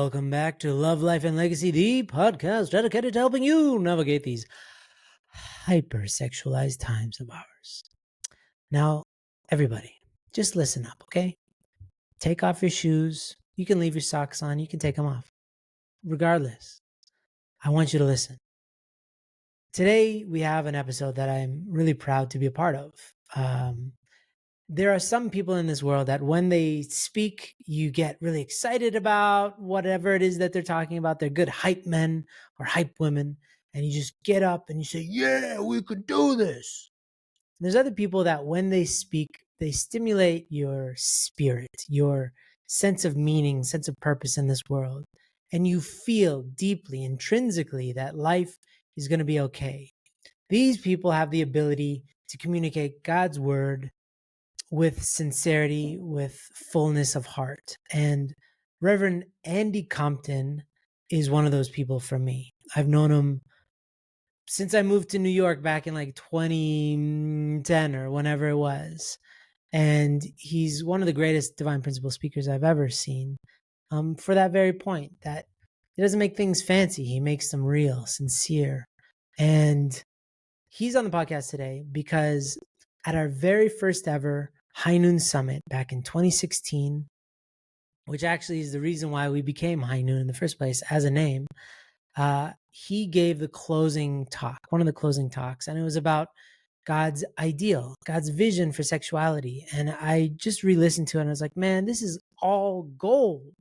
Welcome back to Love, Life, and Legacy, the podcast dedicated to helping you navigate these hypersexualized times of ours. Now, everybody, just listen up, okay? Take off your shoes. You can leave your socks on. You can take them off. Regardless, I want you to listen. Today, we have an episode that I'm really proud to be a part of. There are some people in this world that when they speak, you get really excited about whatever it is that they're talking about. They're good hype men or hype women. And you just get up and you say, yeah, we could do this. And there's other people that when they speak, they stimulate your spirit, your sense of meaning, sense of purpose in this world. And you feel deeply, intrinsically, that life is going to be okay. These people have the ability to communicate God's word with sincerity, with fullness of heart. And Reverend Andy Compton is one of those people for me. I've known him since I moved to New York back in like 2010 or whenever it was. And he's one of the greatest divine principle speakers I've ever seen, for that very point, that he doesn't make things fancy. He makes them real, sincere. And he's on the podcast today because at our very first ever High Noon Summit back in 2016, which actually is the reason why we became High Noon in the first place as a name, he gave the closing talk, one of the closing talks, and it was about God's ideal, God's vision for sexuality. And I just re-listened to it and I was like, man, this is all gold.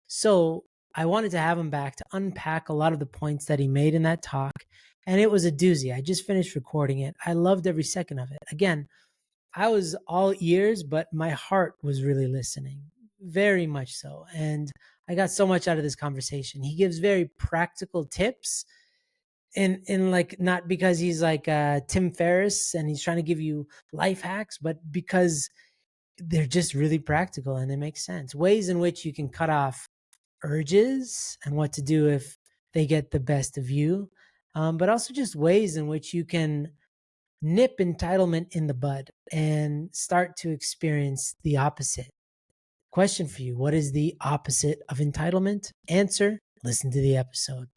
So I wanted to have him back to unpack a lot of the points that he made in that talk. And it was a doozy. I just finished recording it. I loved every second of it. Again, I was all ears, but my heart was really listening, very much so. And I got so much out of this conversation. He gives very practical tips in like, not because he's like Tim Ferriss and he's trying to give you life hacks, but because they're just really practical and they make sense. Ways in which you can cut off urges and what to do if they get the best of you. But also just ways in which you can nip entitlement in the bud and start to experience the opposite. Question for you: what is the opposite of entitlement? Answer: listen to the episode.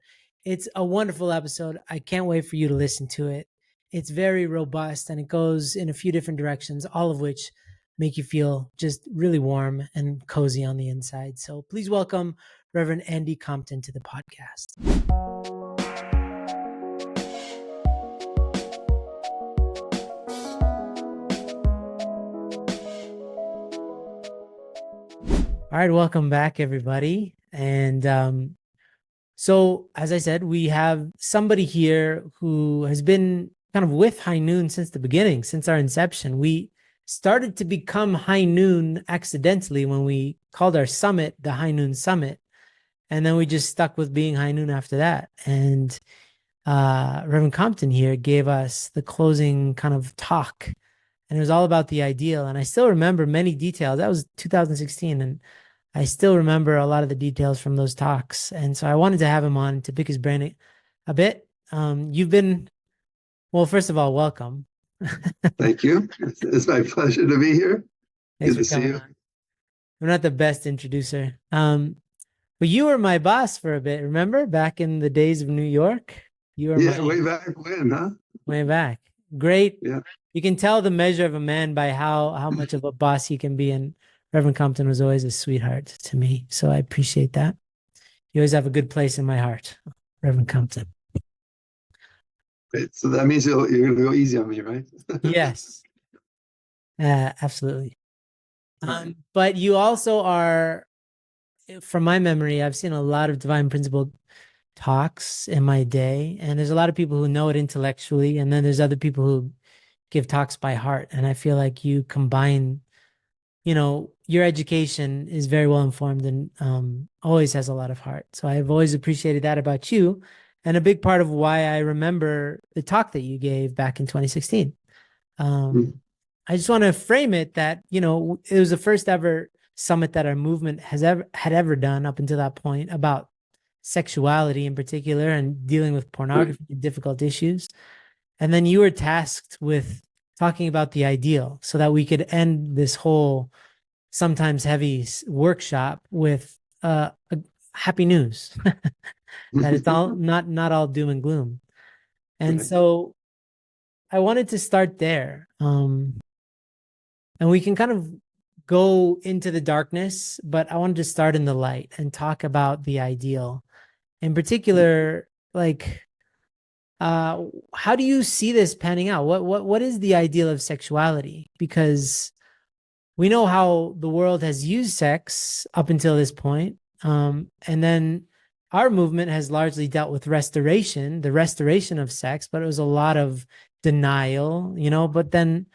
It's a wonderful episode. I can't wait for you to listen to it. It's very robust and it goes in a few different directions, all of which make you feel just really warm and cozy on the inside. So please welcome Reverend Andy Compton to the podcast. All right, welcome back, everybody. And so, as I said, we have somebody here who has been kind of with High Noon since the beginning, since our inception. We started to become High Noon accidentally when we called our summit the High Noon Summit. And then we just stuck with being High Noon after that. And Reverend Compton here gave us the closing kind of talk. And it was all about the ideal. And I still remember many details. That was 2016. And I still remember a lot of the details from those talks. And so I wanted to have him on to pick his brain a bit. You've been, well, first of all, welcome. Thank you. It's my pleasure to be here. Thanks Good for to see coming you. on. I'm not the best introducer. But you were my boss for a bit, remember? Back in the days of New York? You were Way back when, huh? Way back. Great. Yeah. You can tell the measure of a man by how much of a boss he can be. And Reverend Compton was always a sweetheart to me. So I appreciate that. You always have a good place in my heart, Reverend Compton. Great. So that means you're going to go easy on me, right? Yes. Absolutely. But you also are, from my memory, I've seen a lot of divine principle talks in my day. And there's a lot of people who know it intellectually. And then there's other people who give talks by heart. And I feel like you combine, your education is very well informed and always has a lot of heart. So I've always appreciated that about you. And a big part of why I remember the talk that you gave back in 2016. I just want to frame it that, it was the first ever summit that our movement had ever done up until that point about sexuality in particular and dealing with pornography and difficult issues. And then you were tasked with talking about the ideal so that we could end this whole sometimes heavy workshop with a happy news, that it's all not all doom and gloom. And Right. so I wanted to start there. And we can kind of go into the darkness, but I wanted to start in the light and talk about the ideal. In particular, like uh how do you see this panning out? What is the ideal of sexuality? Because we know how the world has used sex up until this point. And then our movement has largely dealt with restoration, the restoration of sex, but it was a lot of denial, but then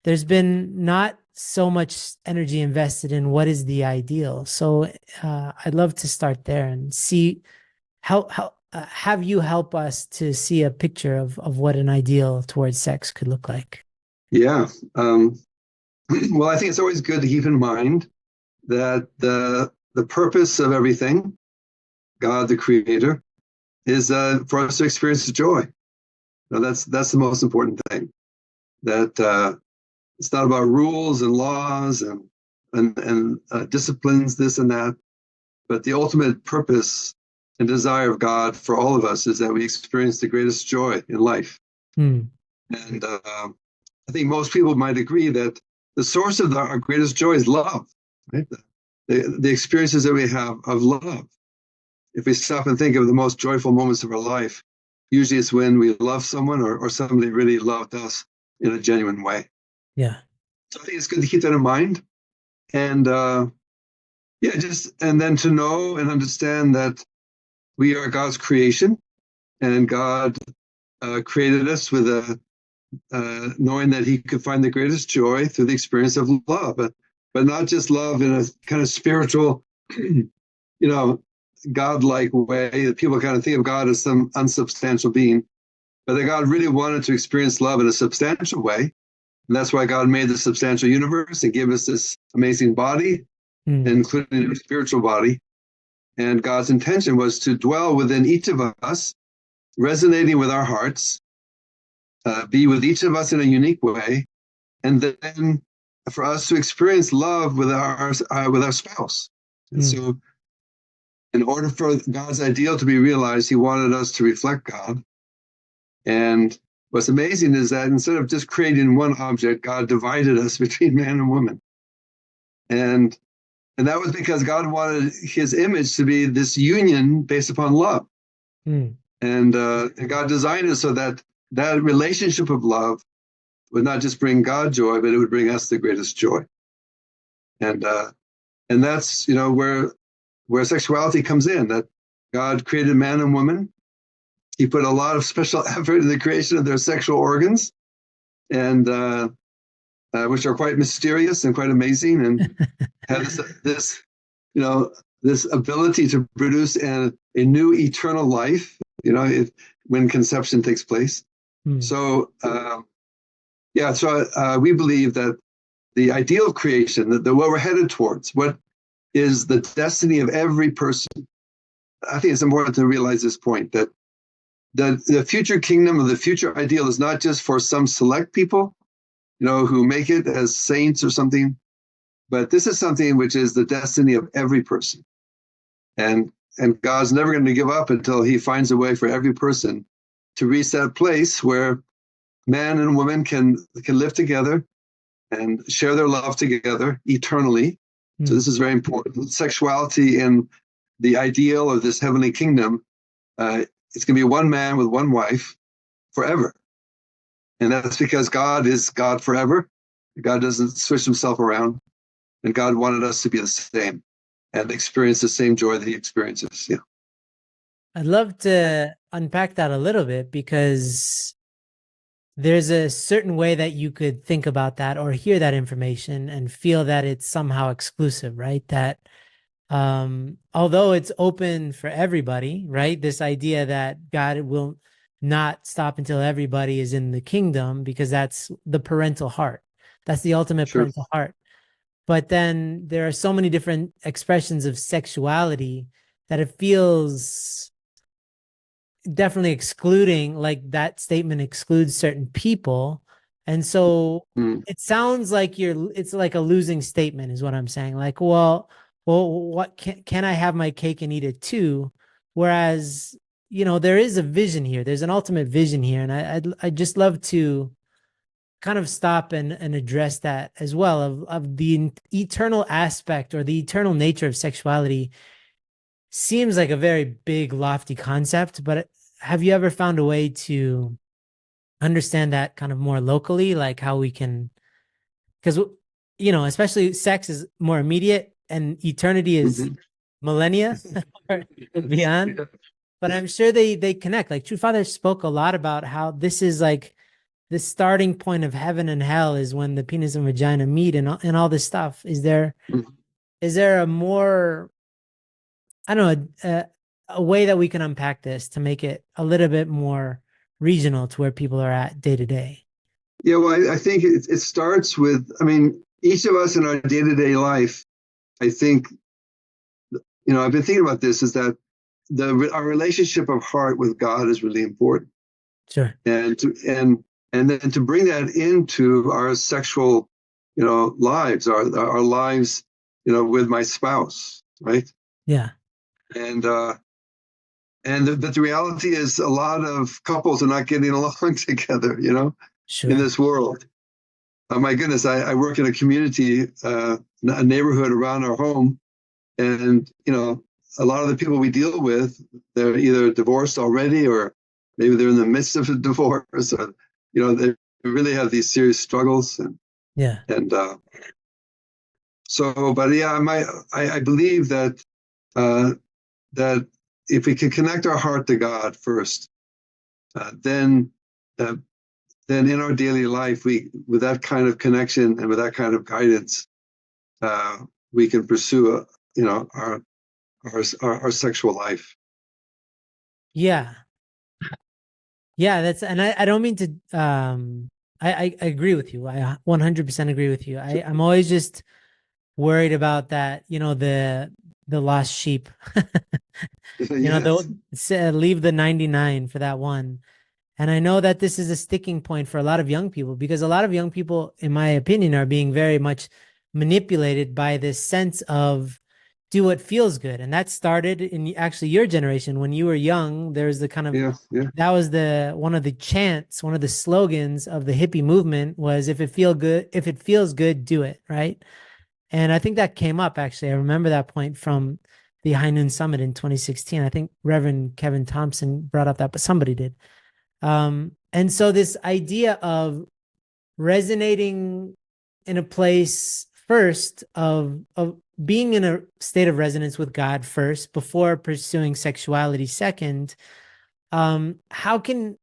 there's been not so much energy invested in what is the ideal. So I'd love to start there and see how have you help us to see a picture of what an ideal towards sex could look like. Yeah. Well, I think it's always good to keep in mind that the purpose of everything, God the Creator, is for us to experience joy. That's the most important thing. That it's not about rules and laws and disciplines, this and that, but the ultimate purpose and desire of God for all of us is that we experience the greatest joy in life. Hmm. And I think most people might agree that the source of our greatest joy is love, right? The experiences that we have of love. If we stop and think of the most joyful moments of our life, usually it's when we love someone or somebody really loved us in a genuine way. Yeah. So I think it's good to keep that in mind. And and then to know and understand that we are God's creation, and God created us with knowing that He could find the greatest joy through the experience of love, but not just love in a kind of spiritual, godlike way that people kind of think of God as some unsubstantial being, but that God really wanted to experience love in a substantial way. And that's why God made the substantial universe and gave us this amazing body, Hmm. including a spiritual body. And God's intention was to dwell within each of us, resonating with our hearts, be with each of us in a unique way, and then for us to experience love with our spouse. And Hmm. so, in order for God's ideal to be realized, He wanted us to reflect God. And what's amazing is that instead of just creating one object, God divided us between man and woman. And that was because God wanted His image to be this union based upon love. Hmm. And God designed it so that that relationship of love would not just bring God joy, but it would bring us the greatest joy. And that's where sexuality comes in. That God created man and woman. He put a lot of special effort in the creation of their sexual organs, and which are quite mysterious and quite amazing, and have this this ability to produce a new eternal life. When conception takes place. Hmm. So we believe that the ideal of creation, that what we're headed towards, what is the destiny of every person. I think it's important to realize this point, that the future kingdom or the future ideal is not just for some select people, who make it as saints or something, but this is something which is the destiny of every person. And God's never going to give up until He finds a way for every person to reach that place where man and woman can live together and share their love together eternally. So Hmm. this is very important. Sexuality in the ideal of this heavenly kingdom, it's going to be one man with one wife forever. And that's because God is God forever. God doesn't switch Himself around. And God wanted us to be the same and experience the same joy that He experiences. Yeah. I'd love to unpack that a little bit, because there's a certain way that you could think about that or hear that information and feel that it's somehow exclusive, right? That although it's open for everybody, right? This idea that God will not stop until everybody is in the kingdom, because that's the parental heart. That's the ultimate Sure. parental heart. But then there are so many different expressions of sexuality that it feels definitely excluding, like that statement excludes certain people. And so Mm. it sounds like it's like a losing statement is what I'm saying. Like, well, well, what can I have my cake and eat it too? Whereas, there is a vision here. There's an ultimate vision here. And I'd just love to kind of stop and address that as well, of the eternal aspect or the eternal nature of sexuality. Seems like a very big, lofty concept, but have you ever found a way to understand that kind of more locally, like how we can, because, especially sex is more immediate and eternity is Mhm. millennia or beyond. But I'm sure they connect. Like True Father spoke a lot about how this is like the starting point of heaven and hell is when the penis and vagina meet, and all this stuff. Is there a more, I don't know, a way that we can unpack this to make it a little bit more regional to where people are at day to day? Yeah, well, I think it starts with, I mean, each of us in our day-to-day life, I think, I've been thinking about this, is that our relationship of heart with God is really important. Sure. And then to bring that into our sexual, lives, our lives, with my spouse, right? Yeah. And but the reality is a lot of couples are not getting along together, in Sure. this world. Oh my goodness, I work in a community, a neighborhood around our home, and a lot of the people we deal with, they're either divorced already, or maybe they're in the midst of a divorce, or they really have these serious struggles, Yeah. and but yeah, I believe that uh, that if we can connect our heart to God first, then uh, then in our daily life, with that kind of connection and with that kind of guidance, uh, we can pursue our sexual life. Yeah. Yeah. And I don't mean to, I agree with you. I 100% agree with you. I'm always just worried about that, the lost sheep, Yes. leave the 99 for that one. And I know that this is a sticking point for a lot of young people, because a lot of young people, in my opinion, are being very much manipulated by this sense of do what feels good. And that started in actually your generation when you were young. There's the kind of, Yeah. Yeah. that was one of the chants, one of the slogans of the hippie movement was, if it feels good, do it. Right. And I think that came up actually. I remember that point from the High Noon Summit in 2016. I think Reverend Compton brought up that, but somebody did. And so this idea of resonating in a place first, of being in a state of resonance with God first before pursuing sexuality second. How can,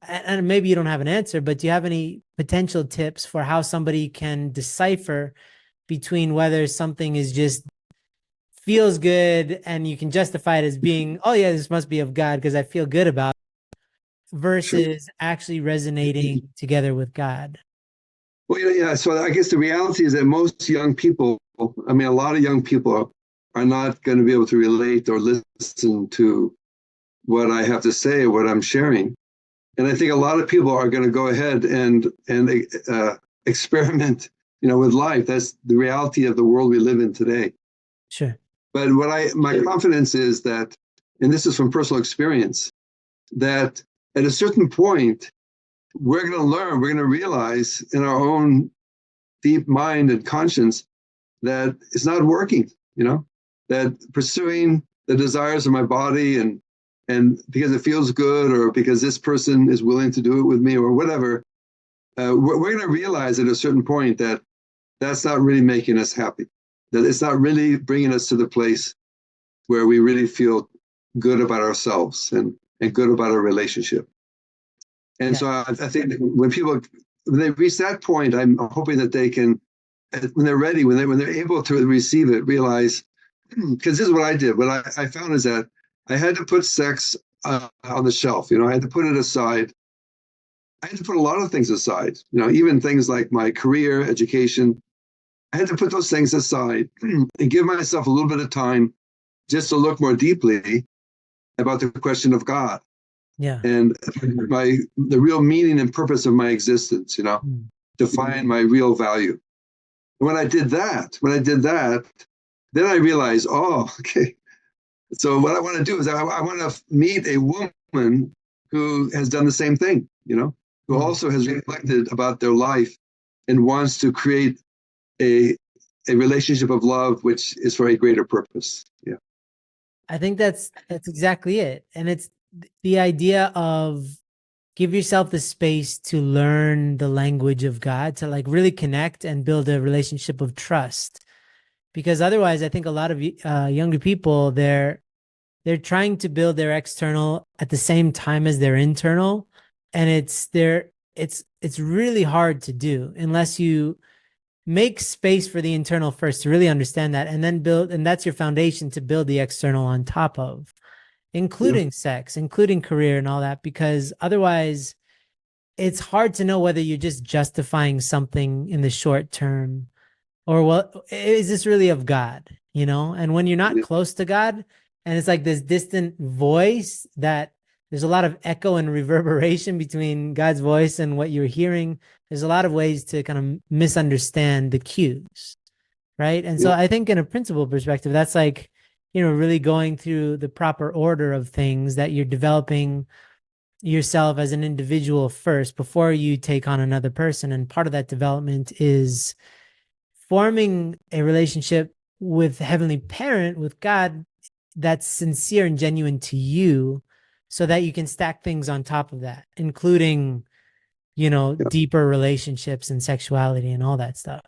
and maybe you don't have an answer, but do you have any potential tips for how somebody can decipher between whether something is just feels good and you can justify it as being, oh yeah, this must be of God because I feel good about, Sure. versus actually resonating together with God? Well, yeah. So I guess the reality is that most young people, I mean, a lot of young people are not going to be able to relate or listen to what I have to say or what I'm sharing. And I think a lot of people are going to go ahead and experiment, with life. That's the reality of the world we live in today. Sure. But my confidence is that, and this is from personal experience, that at a certain point, we're going to learn, we're going to realize in our own deep mind and conscience that it's not working, that pursuing the desires of my body and because it feels good or because this person is willing to do it with me or whatever, we're going to realize at a certain point that that's not really making us happy, that it's not really bringing us to the place where we really feel good about ourselves and good about our relationship. And Yeah. so I think when they reach that point, I'm hoping that they can, when they're ready, when they're able to receive it, realize, because this is what I did. What I found is that I had to put sex on the shelf. I had to put it aside. I had to put a lot of things aside. Even things like my career, education. I had to put those things aside and give myself a little bit of time just to look more deeply about the question of God Yeah. and the real meaning and purpose of my existence, Mm. to find my real value. When I did that, then I realized, oh, okay. So what I want to do is I want to meet a woman who has done the same thing, who Mm. also has reflected about their life and wants to create a a relationship of love which is for a greater purpose. Yeah. I think that's exactly it. And it's the idea of give yourself the space to learn the language of God, to like really connect and build a relationship of trust. Because otherwise, I think a lot of younger people, they're trying to build their external at the same time as their internal, and it's really hard to do unless you make space for the internal first to really understand that, and then build, and that's your foundation to build the external on top of, Yeah. including sex, including career and all that, because otherwise it's hard to know whether you're just justifying something in the short term or what is this really of God, And when you're not Yeah. close to God and it's like this distant voice that there's a lot of echo and reverberation between God's voice and what you're hearing, there's a lot of ways to kind of misunderstand the cues, right? And so Yeah. I think in a principle perspective, that's like, really going through the proper order of things, that you're developing yourself as an individual first before you take on another person. And part of that development is forming a relationship with Heavenly Parent, with God, that's sincere and genuine to you, so that you can stack things on top of that, including, Yeah. deeper relationships and sexuality and all that stuff.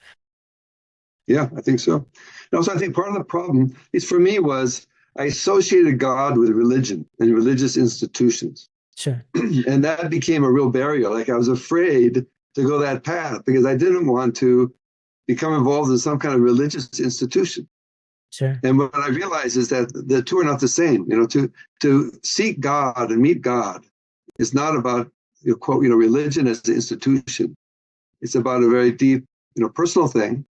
Yeah, I think so. And also, I think part of the problem, at least for me, was I associated God with religion and religious institutions. Sure. And that became a real barrier. Like I was afraid to go that path because I didn't want to become involved in some kind of religious institution. Sure. And what I realized is that the two are not the same. To seek God and meet God is not about quote religion as an institution. It's about a very deep personal thing.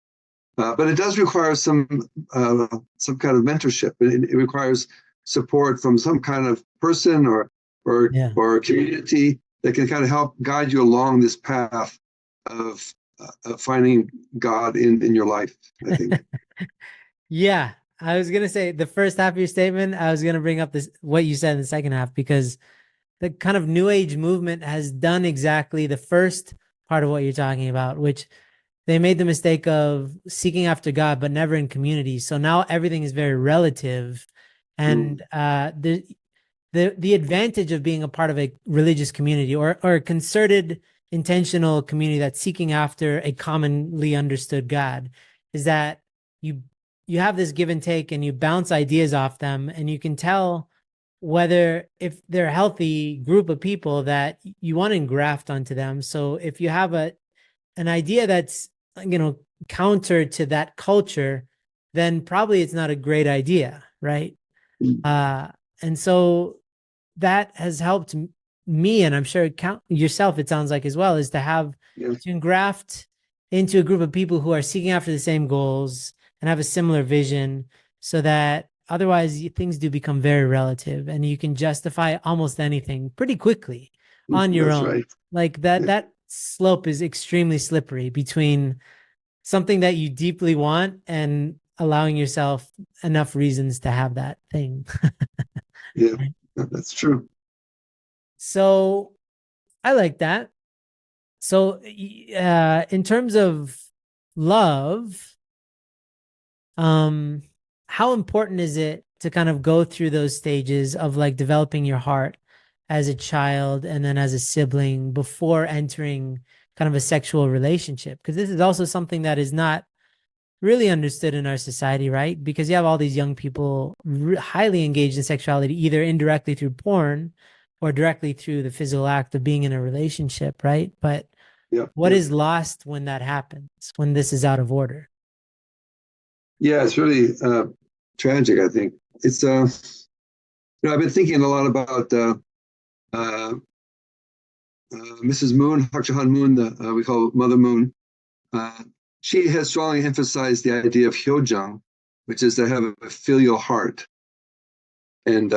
But it does require some kind of mentorship. It requires support from some kind of person Yeah. or community that can kind of help guide you along this path of finding God in your life, I think. Yeah. I was going to say the first half of your statement, I was going to bring up this, what you said in the second half, because the kind of new age movement has done exactly the first part of what you're talking about, which they made the mistake of seeking after God, but never in community. So now everything is very relative. And Mm. the advantage of being a part of a religious community, or a concerted, intentional community that's seeking after a commonly understood God, is that you you have this give and take, and you bounce ideas off them, and you can tell whether, if they're a healthy group of people that you want to engraft onto them. So if you have an idea that's, counter to that culture, then probably it's not a great idea, right? Mm. uh and so that has helped me, and I'm sure count yourself, it sounds like, as well, is to have, Yeah. to engraft into a group of people who are seeking after the same goals and have a similar vision, so that otherwise things do become very relative and you can justify almost anything pretty quickly on your That's own. right. Like Yeah. that slope is extremely slippery between something that you deeply want and allowing yourself enough reasons to have that thing. Yeah. That's true. So I like that. So, in terms of love, um, how important is it to kind of go through those stages of like developing your heart as a child and then as a sibling before entering kind of a sexual relationship? Because this is also something that is not really understood in our society, right? Because you have all these young people highly engaged in sexuality, either indirectly through porn or directly through the physical act of being in a relationship, right? But Yeah. what Yeah. is lost when that happens, when this is out of order? Yeah. It's really tragic, I think. It's I've been thinking a lot about uh, Mrs. Moon, Hak Jahan Moon, we call Mother Moon. Uh, she has strongly emphasized the idea of hyojang, which is to have a filial heart. And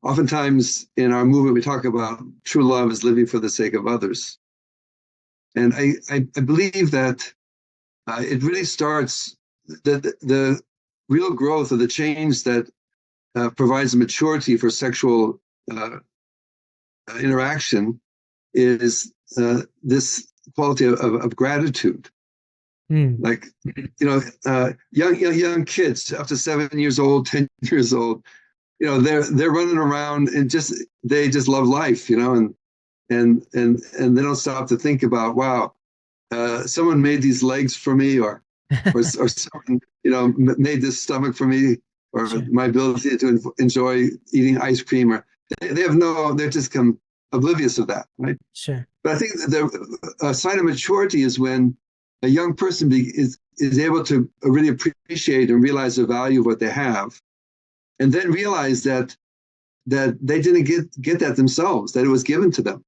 oftentimes in our movement, we talk about true love is living for the sake of others. And I believe that it really starts the real growth or the change that provides maturity for sexual interaction is this quality of gratitude. Like, young kids up to 7 years old, 10 years old, they're running around and they just love life, and they don't stop to think about, wow, someone made these legs for me, or someone, made this stomach for me, or Sure. my ability to enjoy eating ice cream, or they're just oblivious of that, right? Sure. But I think the sign of maturity is when a young person is able to really appreciate and realize the value of what they have, and then realize that they didn't get that themselves, that it was given to them.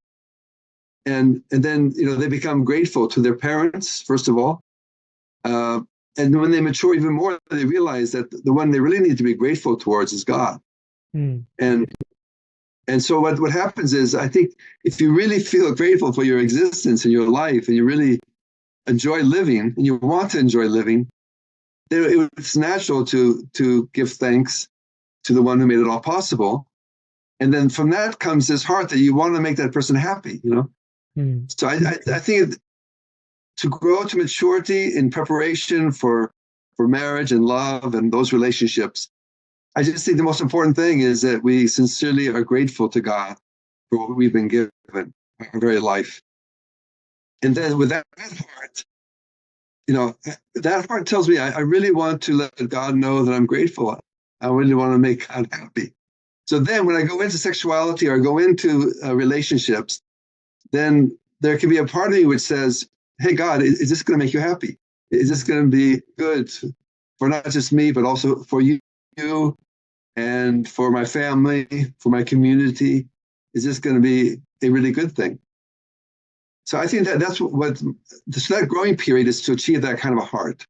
And then, they become grateful to their parents, first of all. And when they mature even more, they realize that the one they really need to be grateful towards is God. And so what happens is, I think, if you really feel grateful for your existence and your life, and you really enjoy living, and you want to enjoy living, then it's natural to give thanks to the one who made it all possible. And then from that comes this heart that you want to make that person happy, So I think to grow to maturity in preparation for marriage and love and those relationships, I just think the most important thing is that we sincerely are grateful to God for what we've been given our very life. And then with that heart, that heart tells me I really want to let God know that I'm grateful. I really want to make God happy. So then when I go into sexuality or go into relationships, then there can be a part of me which says, hey, God, is this going to make you happy? Is this going to be good for not just me, but also for you and for my family, for my community? Is this going to be a really good thing? So I think that's so that growing period is to achieve that kind of a heart.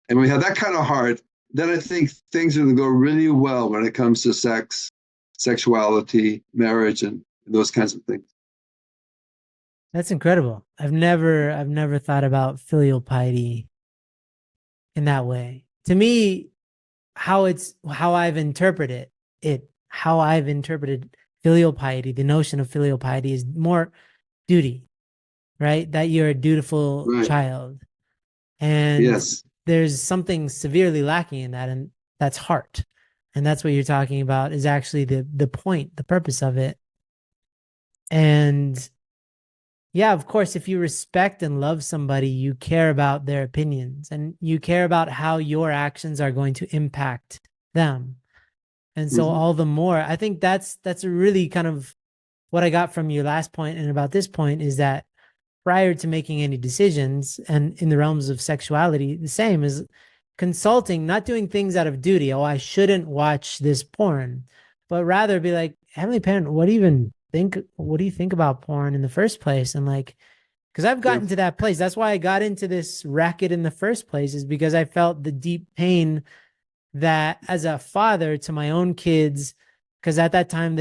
And when we have that kind of heart, then I think things are going to go really well when it comes to sex, sexuality, marriage, and those kinds of things. That's incredible. I've never thought about filial piety in that way. To me, how I've interpreted filial piety, the notion of filial piety is more duty, right? That you're a dutiful Right. child. And Yes. there's something severely lacking in that, and that's heart. And that's what you're talking about is actually the point, the purpose of it. And yeah, of course, if you respect and love somebody, you care about their opinions and you care about how your actions are going to impact them. And so all the more, I think that's a really kind of what I got from your last point and about this point is that prior to making any decisions, and in the realms of sexuality, the same is consulting, not doing things out of duty. Oh, I shouldn't watch this porn, but rather be like, Heavenly Parent, what do you think about porn in the first place? And like, because I've gotten to that place. That's why I got into this racket in the first place, is because I felt the deep pain that as a father to my own kids, because at that time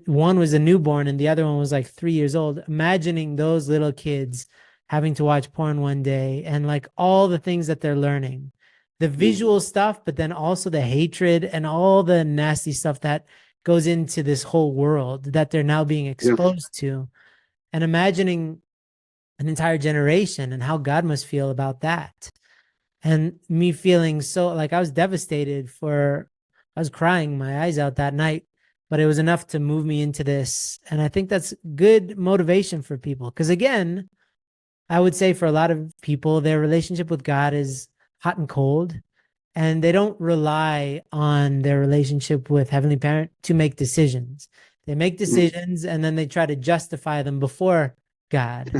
one was a newborn and the other one was like 3 years old, imagining those little kids having to watch porn one day and like all the things that they're learning, the visual stuff, but then also the hatred and all the nasty stuff that goes into this whole world that they're now being exposed to, and imagining an entire generation and how God must feel about that. And me feeling so like I was devastated I was crying my eyes out that night, but it was enough to move me into this. And I think that's good motivation for people. Because again, I would say for a lot of people, their relationship with God is hot and cold, and they don't rely on their relationship with Heavenly Parent to make decisions. They make decisions and then they try to justify them before God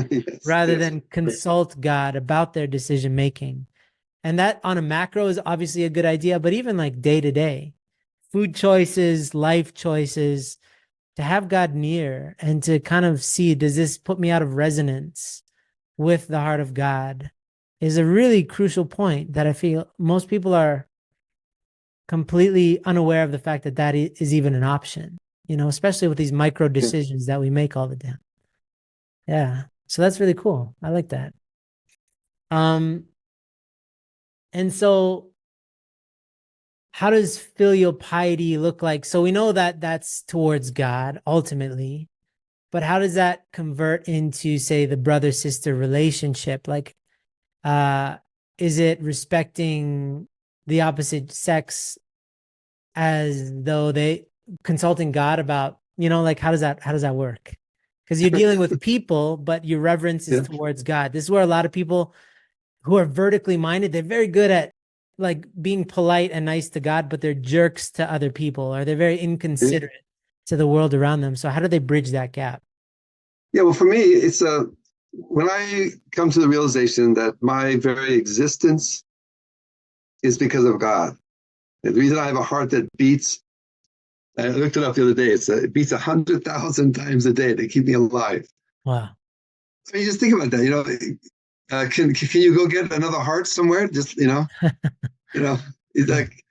rather than consult God about their decision making. And that on a macro is obviously a good idea, but even like day to day, food choices, life choices, to have God near and to kind of see, does this put me out of resonance with the heart of God, is a really crucial point that I feel most people are completely unaware of the fact that that is even an option, especially with these micro decisions that we make all the time. Yeah. So that's really cool. I like that. And so how does filial piety look like? So we know that that's towards God ultimately, but how does that convert into, say, the brother sister relationship? Like, uh, is it respecting the opposite sex as though they consulting God about, like how does that work? Because you're dealing with people, but your reverence is Yeah. towards God. This is where a lot of people who are vertically minded, they're very good at like being polite and nice to God, but they're jerks to other people, or they're very inconsiderate to the world around them. So how do they bridge that gap? Yeah, well, for me, it's when I come to the realization that my very existence is because of God. And the reason I have a heart that beats, I looked it up the other day, it beats 100,000 times a day to keep me alive. Wow. I mean, just think about that. Can you go get another heart somewhere? Just it's Yeah. like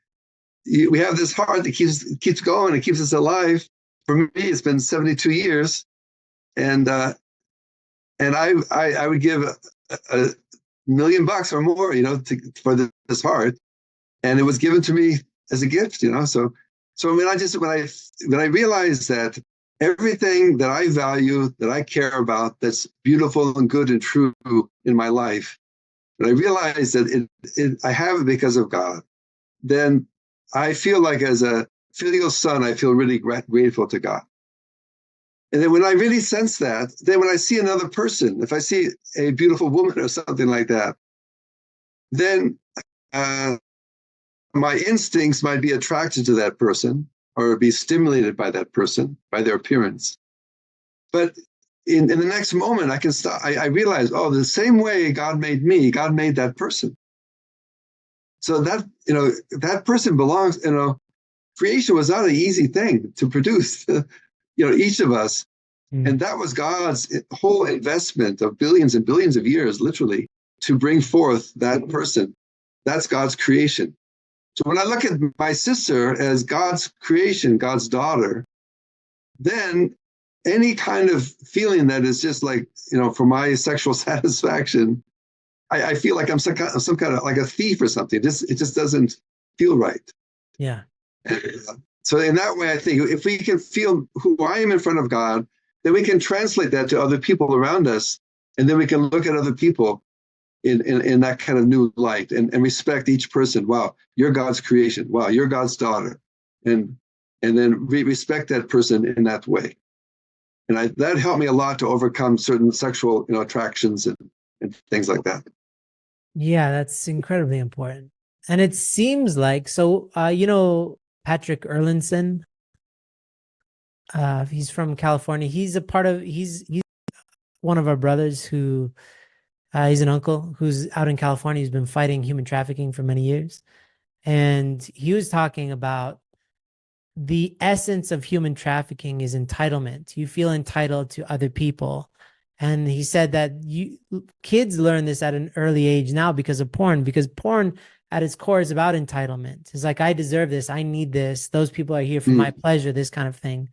we have this heart that keeps going and keeps us alive. For me, it's been 72 years, and I would give a $1,000,000 or more, for this heart, and it was given to me as a gift, So when I realized that everything that I value, that I care about, that's beautiful and good and true in my life, when I realized that I have it because of God, then I feel like as a filial son, I feel really grateful to God. And then when I really sense that, then when I see another person, if I see a beautiful woman or something like that, then uh, my instincts might be attracted to that person or be stimulated by that person, by their appearance. But in the next moment, I can stop. I realize, oh, the same way God made me, God made that person. So that person belongs. Creation was not an easy thing to produce. Each of us. Mm. And that was God's whole investment of billions and billions of years, literally, to bring forth that person. That's God's creation. So when I look at my sister as God's creation, God's daughter, then any kind of feeling that is just like, for my sexual satisfaction, I feel like I'm some kind of like a thief or something. It just doesn't feel right. Yeah. So in that way, I think if we can feel who I am in front of God, then we can translate that to other people around us. And then we can look at other people in that kind of new light and respect each person. Wow, you're God's creation. Wow, you're God's daughter. And then respect that person in that way. And that helped me a lot to overcome certain sexual attractions and things like that. Yeah, that's incredibly important. And it seems like, so, Patrick Erlinson, he's from California. He's one of our brothers who, he's an uncle who's out in California. He's been fighting human trafficking for many years. And he was talking about the essence of human trafficking is entitlement. You feel entitled to other people. And he said that kids learn this at an early age now because of porn, because porn at its core is about entitlement. It's like, I deserve this. I need this. Those people are here for my pleasure, this kind of thing.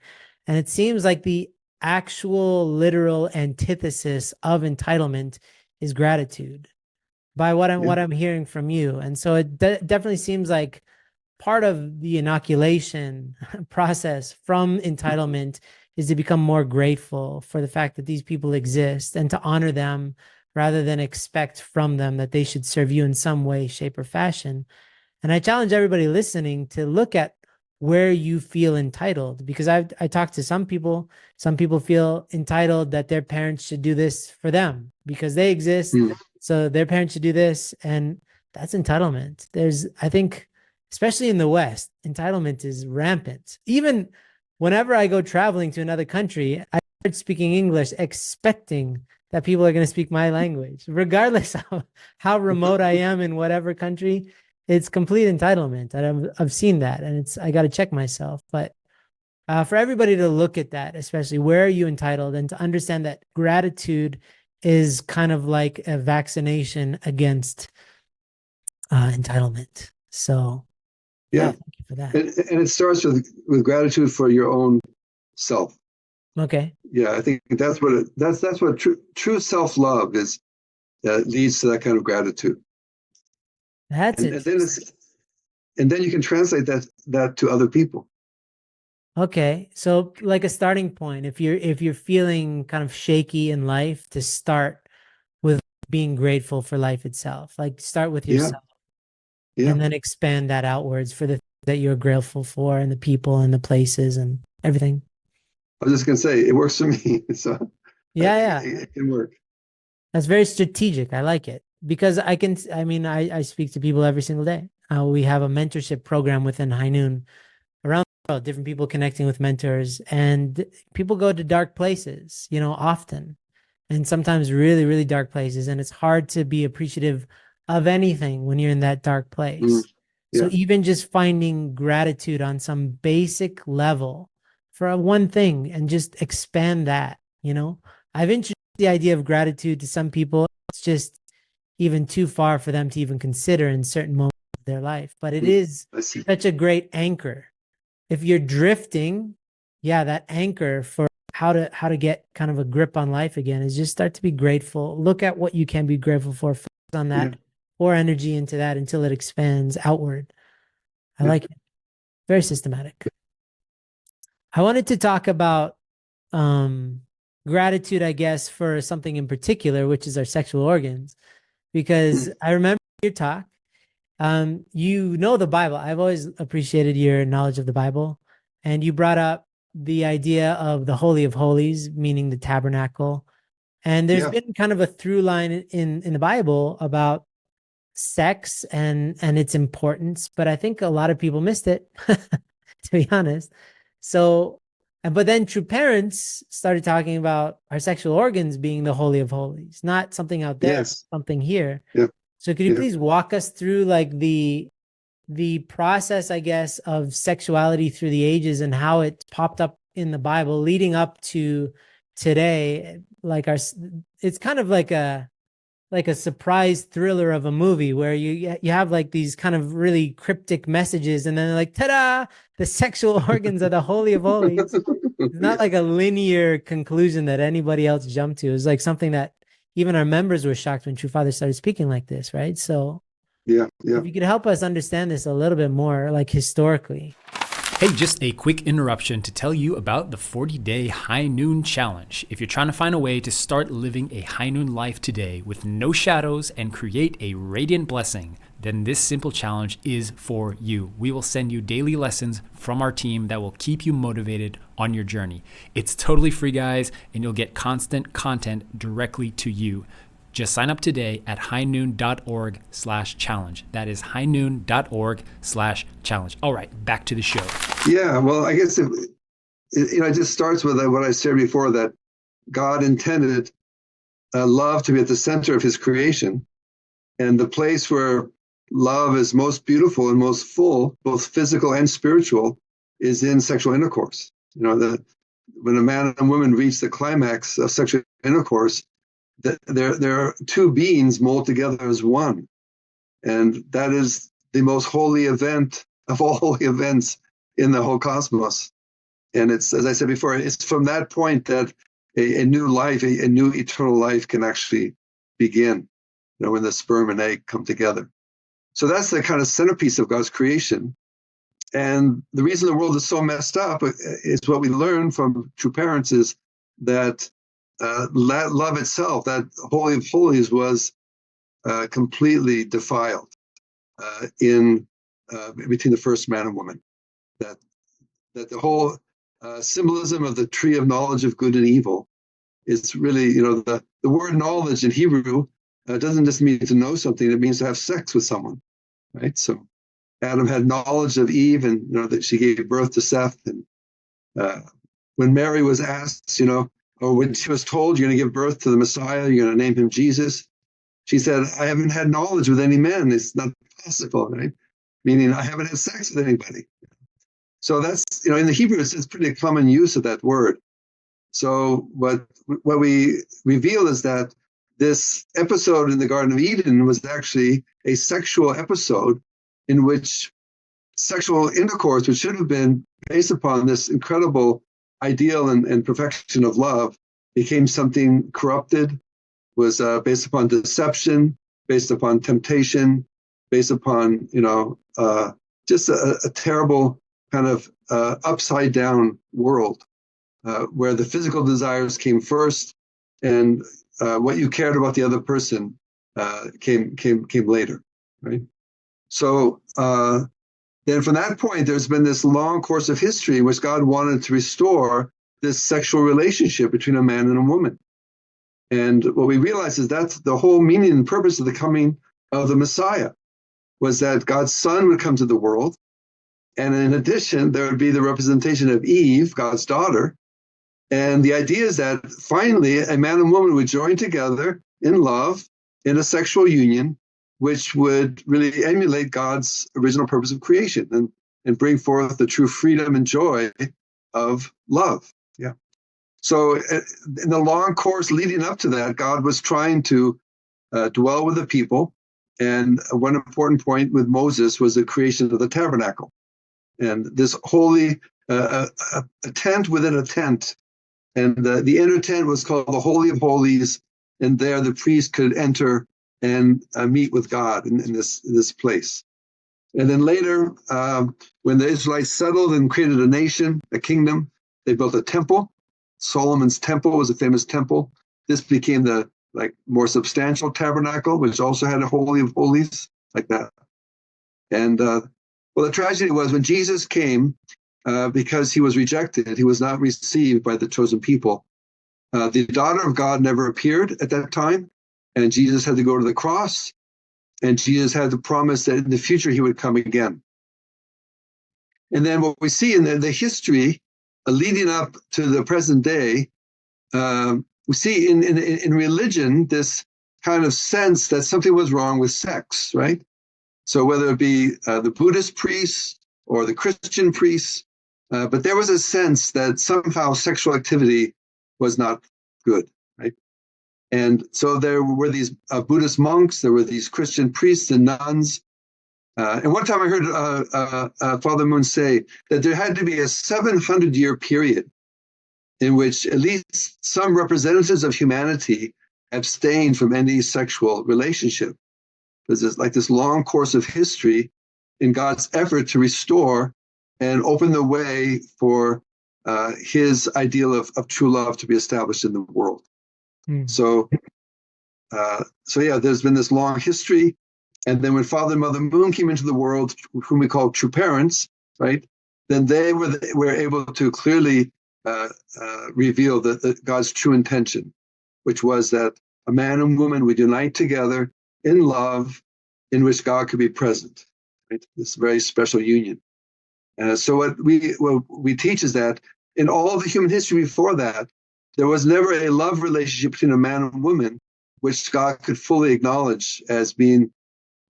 And it seems like the actual literal antithesis of entitlement is gratitude by what I'm hearing from you. And so it definitely seems like part of the inoculation process from entitlement is to become more grateful for the fact that these people exist and to honor them rather than expect from them that they should serve you in some way, shape, or fashion. And I challenge everybody listening to look at where you feel entitled, because I talked to some people. Some people feel entitled that their parents should do this for them because they exist. So their parents should do this. And that's entitlement. I think, especially in the West, entitlement is rampant. Even whenever I go traveling to another country, I start speaking English expecting that people are going to speak my language, regardless of how remote I am in whatever country. It's complete entitlement. And I've seen that, and I got to check myself. But for everybody to look at that, especially where are you entitled, and to understand that gratitude is kind of like a vaccination against entitlement. So yeah, Yeah. thank you for that. And it starts with gratitude for your own self. Okay. Yeah, I think that's what true self-love is, leads to that kind of gratitude. That's And then interesting. and then you can translate that to other people. Okay. So like a starting point, if you're feeling kind of shaky in life, to start with being grateful for life itself. Like start with Yeah, yourself yeah. and then expand that outwards for the that you're grateful for and the people and the places and everything. I was just gonna say it works for me, so Yeah, yeah. it can work. That's very strategic. I like it because I mean, I speak to people every single day. We have a mentorship program within High Noon around the world, different people connecting with mentors, and people go to dark places, often, and sometimes really, really dark places. And it's hard to be appreciative of anything when you're in that dark Mm, place. So yeah, even just finding gratitude on some basic level for one thing and just expand that. I've introduced the idea of gratitude to some people. It's just even too far for them to even consider in certain moments of their life. But it mm, is I see. such a great anchor. If you're drifting, yeah, that anchor for how to get kind of a grip on life again is just start to be grateful. Look at what you can be grateful for, focus on Yeah, that, pour energy into that until it expands outward. I yeah. like it. Very systematic. I wanted to talk about um gratitude, I guess, for something in particular, which is our sexual organs, because Mm, I remember your talk. You know the Bible. I've always appreciated your knowledge of the Bible. And you brought up the idea of the Holy of Holies, meaning the tabernacle. And there's yeah, been kind of a through line in the Bible about sex and its importance, but I think a lot of people missed it, to be honest. So, but then true parents started talking about our sexual organs being the Holy of Holies, not something out there, yes, something here. yeah, So could you yeah. please walk us through like the process, I guess, of sexuality through the ages and how it popped up in the Bible leading up to today? Like it's kind of like a surprise thriller of a movie where you have like these kind of really cryptic messages and then like ta-da, the sexual organs are the Holy of Holies. It's not Yeah, like a linear conclusion that anybody else jumped to. It was like something that even our members were shocked when True Father started speaking like this, right? So yeah, yeah. if you could help us understand this a little bit more, like historically. Hey, just a quick interruption to tell you about the 40-day High Noon Challenge. If you're trying to find a way to start living a high noon life today with no shadows and create a radiant blessing, then this simple challenge is for you. We will send you daily lessons from our team that will keep you motivated on your journey. It's totally free, guys, and you'll get constant content directly to you. Just sign up today at highnoon.org/challenge. That is highnoon.org/challenge. All right, back to the show. Yeah, well, I guess it just starts with what I said before, that God intended love to be at the center of His creation, and the place where love is most beautiful and most full, both physical and spiritual, is in sexual intercourse. When a man and woman reach the climax of sexual intercourse, there are two beings mold together as one, and that is the most holy event of all holy events in the whole cosmos. And it's, as I said before, it's from that point that a new life, a new eternal life can actually begin, when the sperm and egg come together. So that's the kind of centerpiece of God's creation. And the reason the world is so messed up is what we learn from true parents is that love itself, that Holy of Holies, was completely defiled in between the first man and woman. That the whole symbolism of the tree of knowledge of good and evil is really, the word knowledge in Hebrew doesn't just mean to know something, it means to have sex with someone, right? So Adam had knowledge of Eve, and that she gave birth to Seth. And when Mary was asked, or when she was told, you're going to give birth to the Messiah, you're going to name him Jesus, she said, I haven't had knowledge with any men. It's not possible, right? Meaning I haven't had sex with anybody. So that's, in the Hebrew, it's pretty common use of that word. So what we reveal is that this episode in the Garden of Eden was actually a sexual episode in which sexual intercourse, which should have been based upon this incredible ideal and perfection of love, became something corrupted, was based upon deception, based upon temptation, based upon just a terrible kind of upside down world where the physical desires came first, and what you cared about the other person came later, right? So then from that point, there's been this long course of history in which God wanted to restore this sexual relationship between a man and a woman. And what we realize is that's the whole meaning and purpose of the coming of the Messiah, was that God's son would come to the world. And in addition, there would be the representation of Eve, God's daughter. And the idea is that finally a man and woman would join together in love in a sexual union, which would really emulate God's original purpose of creation and bring forth the true freedom and joy of love. Yeah. So in the long course leading up to that, God was trying to dwell with the people. And one important point with Moses was the creation of the tabernacle. And this holy, a tent within a tent. And the inner tent was called the Holy of Holies. And there the priest could enter and meet with God in this place. And then later, when the Israelites settled and created a nation, a kingdom, they built a temple. Solomon's temple was a famous temple. This became the more substantial tabernacle, which also had a Holy of Holies like that. And well, the tragedy was when Jesus came, because he was rejected, he was not received by the chosen people. The daughter of God never appeared at that time, and Jesus had to go to the cross, and Jesus had to promise that in the future he would come again. And then what we see in the history leading up to the present day, we see in religion this kind of sense that something was wrong with sex, right? So whether it be the Buddhist priests or the Christian priests, but there was a sense that somehow sexual activity was not good, right? And so there were these Buddhist monks, there were these Christian priests and nuns. And one time I heard Father Moon say that there had to be a 700-year period in which at least some representatives of humanity abstained from any sexual relationship. There's this long course of history in God's effort to restore and open the way for his ideal of true love to be established in the world. So yeah, there's been this long history. And then when Father and Mother Moon came into the world, whom we call true parents, right? Then they were able to clearly reveal God's true intention, which was that a man and woman would unite together in love, in which God could be present. Right? This very special union. So what we teach is that in all the human history before that, there was never a love relationship between a man and woman which God could fully acknowledge as being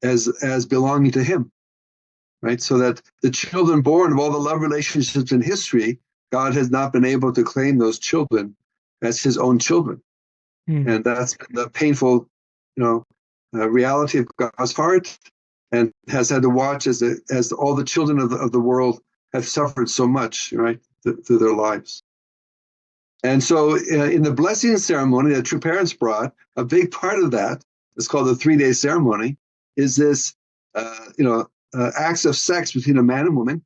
as belonging to him, right? So that the children born of all the love relationships in history, God has not been able to claim those children as his own children. And that's the painful, reality of God's heart, and has had to watch as all the children of the world have suffered so much, right, through their lives. And so in the blessing ceremony that True Parents brought, a big part of that is called the 3-day ceremony, is this, acts of sex between a man and woman,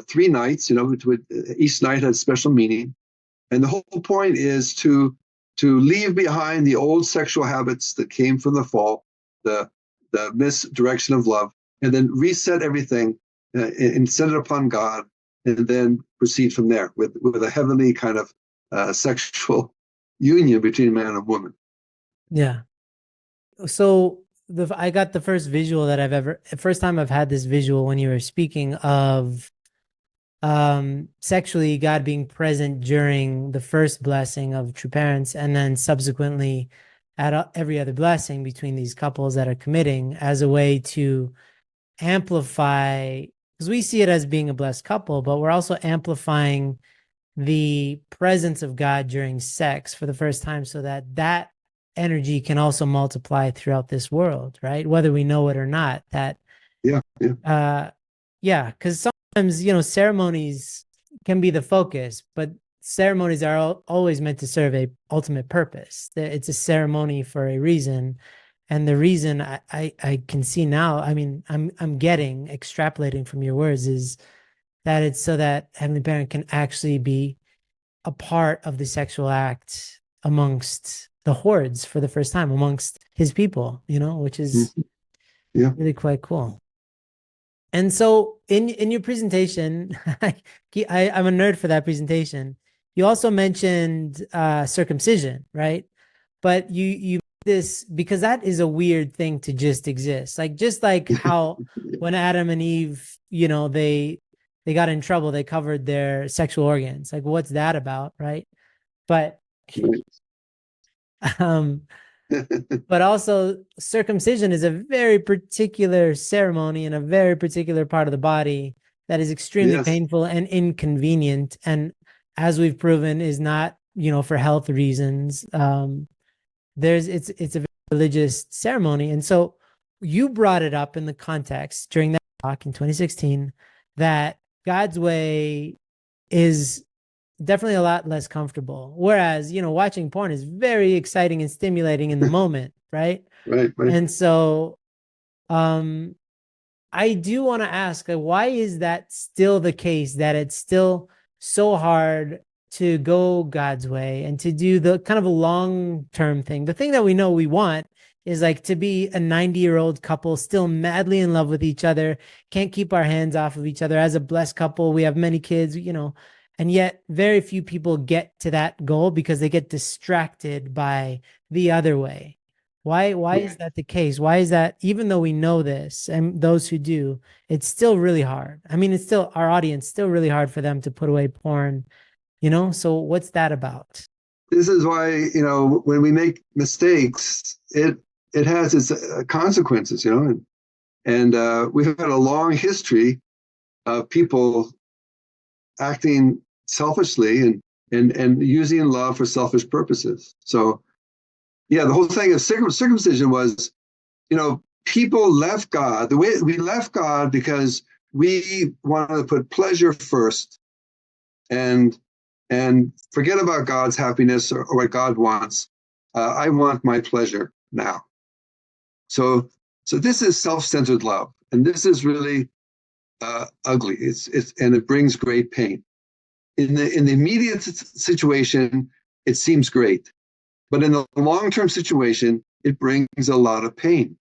3 nights, each night had special meaning. And the whole point is to leave behind the old sexual habits that came from the fall, the misdirection of love, and then reset everything and set it upon God, and then proceed from there with a heavenly kind of sexual union between man and woman. Yeah. So I got the first visual that first time I've had this visual when you were speaking of sexually God being present during the first blessing of True Parents, and then subsequently at every other blessing between these couples that are committing, as a way to amplify, because we see it as being a blessed couple, but we're also amplifying the presence of God during sex for the first time, so that energy can also multiply throughout this world, right? Whether we know it or not. Because sometimes, ceremonies can be the focus, but ceremonies are always meant to serve a ultimate purpose. It's a ceremony for a reason. And the reason I can see now, I mean, I'm extrapolating from your words, is that it's so that Heavenly Parent can actually be a part of the sexual act amongst the hordes for the first time, amongst his people, which is Yeah. really quite cool. And so in your presentation, I'm a nerd for that presentation. You also mentioned circumcision, right? But you this because that is a weird thing to just exist. Like just like how when Adam and Eve, they got in trouble, they covered their sexual organs. Like what's that about, right? But um but also circumcision is a very particular ceremony in a very particular part of the body that is extremely Yes. painful and inconvenient, and as we've proven is not for health reasons. It's a religious ceremony, and so you brought it up in the context during that talk in 2016 that God's way is definitely a lot less comfortable. Whereas, watching porn is very exciting and stimulating in the moment, right? Right. And so I do want to ask, why is that still the case, that it's still so hard to go God's way and to do the kind of a long-term thing? The thing that we know we want is like to be a 90-year-old couple still madly in love with each other, can't keep our hands off of each other. As a blessed couple, we have many kids, and yet very few people get to that goal because they get distracted by the other way. Why is that the case? Why is that, even though we know this and those who do, it's still really hard? I mean, it's still our audience, still really hard for them to put away porn, So what's that about? This is why, when we make mistakes, it has its consequences, and we've had a long history of people acting selfishly and using love for selfish purposes. So, yeah, the whole thing of circumcision was, people left God. The way we left God because we wanted to put pleasure first and forget about God's happiness or what God wants. I want my pleasure now. So this is self-centered love, and this is really ugly. And it brings great pain. In the immediate situation, it seems great, but in the long-term situation, it brings a lot of pain.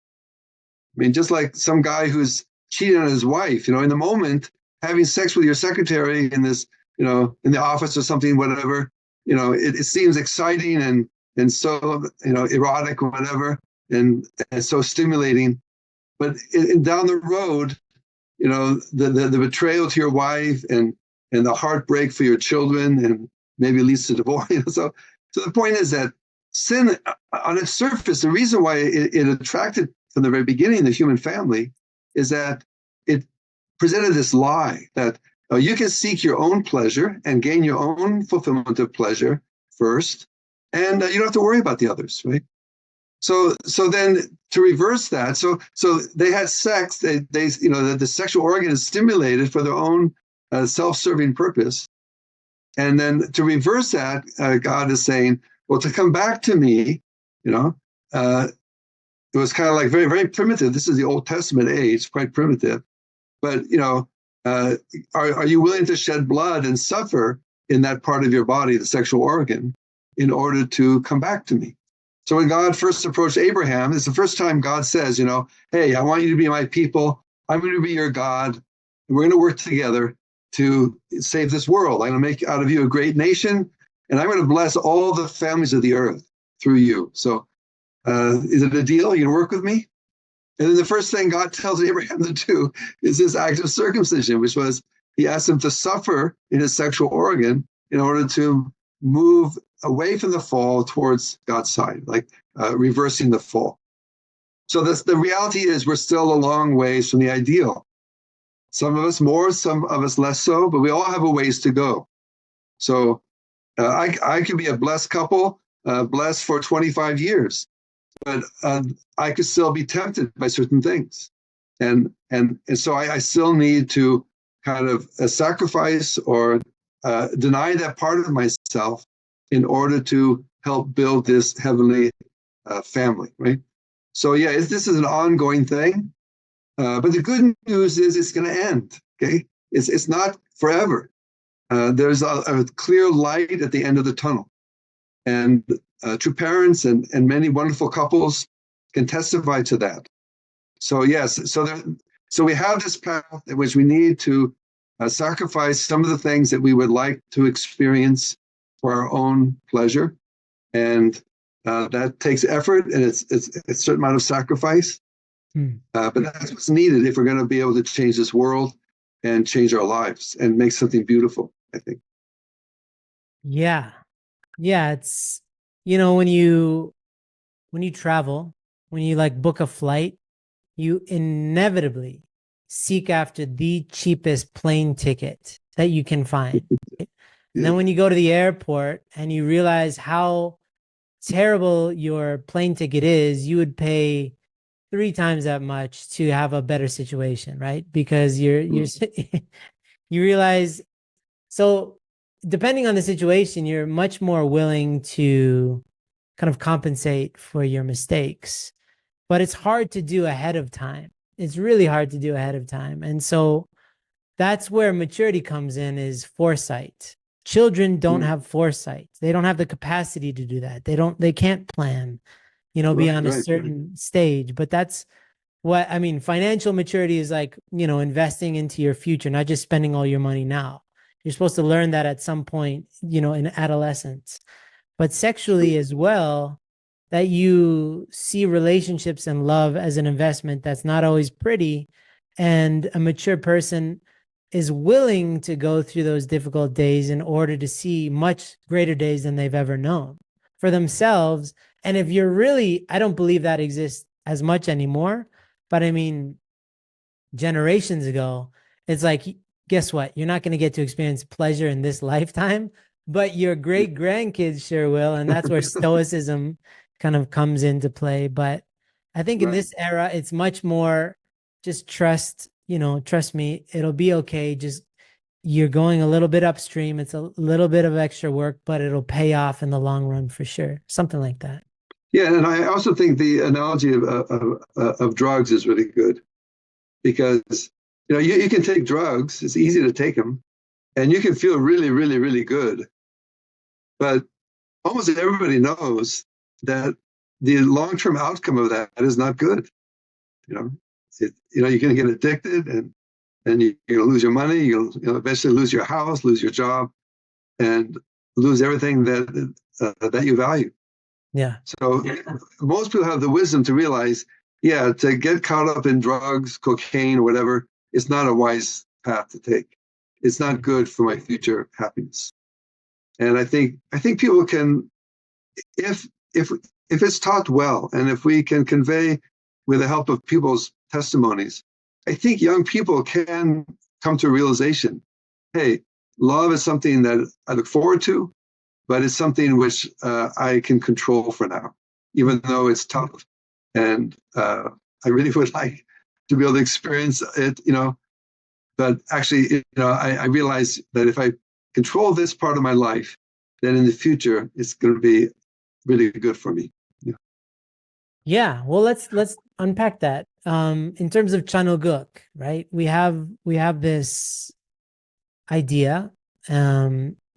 I mean, just like some guy who's cheating on his wife, in the moment, having sex with your secretary in this, in the office or something, whatever, it seems exciting and so, erotic or whatever, and so stimulating. But down the road, the betrayal to your wife and the heartbreak for your children and maybe leads to divorce. So the point is that sin on its surface, the reason why it attracted from the very beginning the human family is that it presented this lie that you can seek your own pleasure and gain your own fulfillment of pleasure first, and you don't have to worry about the others, right? So then to reverse that, so they had sex, the sexual organ is stimulated for their own self-serving purpose. And then to reverse that, God is saying, well, to come back to me, it was kind of like very, very primitive. This is the Old Testament age, quite primitive. But, are you willing to shed blood and suffer in that part of your body, the sexual organ, in order to come back to me? So when God first approached Abraham, it's the first time God says, hey, I want you to be my people. I'm going to be your God. And we're going to work together to save this world. I'm going to make out of you a great nation, and I'm going to bless all the families of the earth through you. So is it a deal? You going to work with me? And then the first thing God tells Abraham to do is this act of circumcision, which was he asked him to suffer in his sexual organ in order to move away from the fall towards God's side, like reversing the fall. So the reality is we're still a long ways from the ideal. Some of us more, some of us less so, but we all have a ways to go. So I could be a blessed couple, blessed for 25 years, but I could still be tempted by certain things. And so I still need to kind of sacrifice or deny that part of myself in order to help build this heavenly family, right? So yeah, this is an ongoing thing. But the good news is it's going to end. Okay, it's not forever. There's a clear light at the end of the tunnel, and true parents and many wonderful couples can testify to that. So yes, so we have this path in which we need to sacrifice some of the things that we would like to experience for our own pleasure, and that takes effort, and it's a certain amount of sacrifice. But that's what's needed if we're going to be able to change this world and change our lives and make something beautiful, I think. Yeah. Yeah. It's, when you travel, when you like book a flight, you inevitably seek after the cheapest plane ticket that you can find. And then when you go to the airport and you realize how terrible your plane ticket is, you would pay 3 times that much to have a better situation, right? Because you realize, so depending on the situation, you're much more willing to kind of compensate for your mistakes, but it's hard to do ahead of time. It's really hard to do ahead of time. And so that's where maturity comes in, is foresight. Children don't have foresight. They don't have the capacity to do that. They can't plan, beyond a certain stage. But that's what I mean. Financial maturity is like, investing into your future, not just spending all your money now. You're supposed to learn that at some point, in adolescence. But sexually as well, that you see relationships and love as an investment that's not always pretty. And a mature person is willing to go through those difficult days in order to see much greater days than they've ever known for themselves. And if you're really, I don't believe that exists as much anymore, but I mean, generations ago, it's like, guess what? You're not going to get to experience pleasure in this lifetime, but your great grandkids sure will. And that's where stoicism kind of comes into play. But I think in this era, it's much more just trust me, it'll be okay. Just, you're going a little bit upstream. It's a little bit of extra work, but it'll pay off in the long run for sure. Something like that. Yeah, and I also think the analogy of drugs is really good, because you can take drugs. It's easy to take them, and you can feel really, really, really good. But almost everybody knows that the long-term outcome of that is not good. You're going to get addicted, and you're going to lose your money. You'll eventually lose your house, lose your job, and lose everything that you value. Yeah. So most people have the wisdom to realize, to get caught up in drugs, cocaine, or whatever, it's not a wise path to take. It's not good for my future happiness. And I think people can, if it's taught well, and if we can convey with the help of people's testimonies, I think young people can come to a realization, hey, love is something that I look forward to, but it's something which I can control for now, even though it's tough. And I really would like to be able to experience it, but actually, I realize that if I control this part of my life, then in the future, it's going to be really good for me. Yeah. Well, let's unpack that. In terms of Chanuguk, right? We have this idea.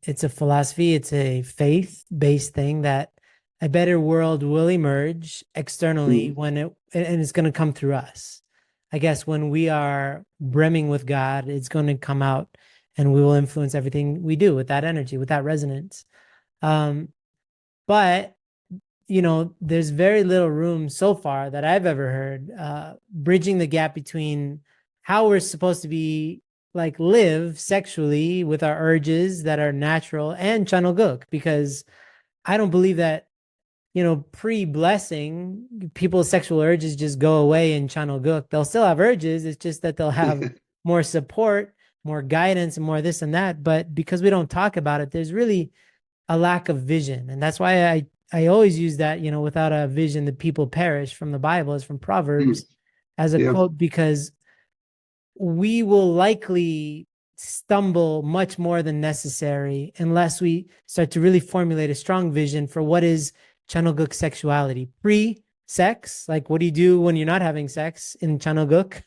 It's a philosophy. It's a faith-based thing that a better world will emerge externally and it's going to come through us. I guess when we are brimming with God, it's going to come out, and we will influence everything we do with that energy, with that resonance. But there's very little room so far that I've ever heard bridging the gap between how we're supposed to be live sexually with our urges that are natural and Chanuguk, because I don't believe that pre-blessing, people's sexual urges just go away in Chanuguk. They'll still have urges. It's just that they'll have more support, more guidance, and more this and that. But because we don't talk about it, there's really a lack of vision. And that's why I always use that, without a vision, the people perish, from the Bible, is from Proverbs, as a quote, because we will likely stumble much more than necessary unless we start to really formulate a strong vision for what is Chanuguk sexuality, pre sex? Like, what do you do when you're not having sex in Chanoguk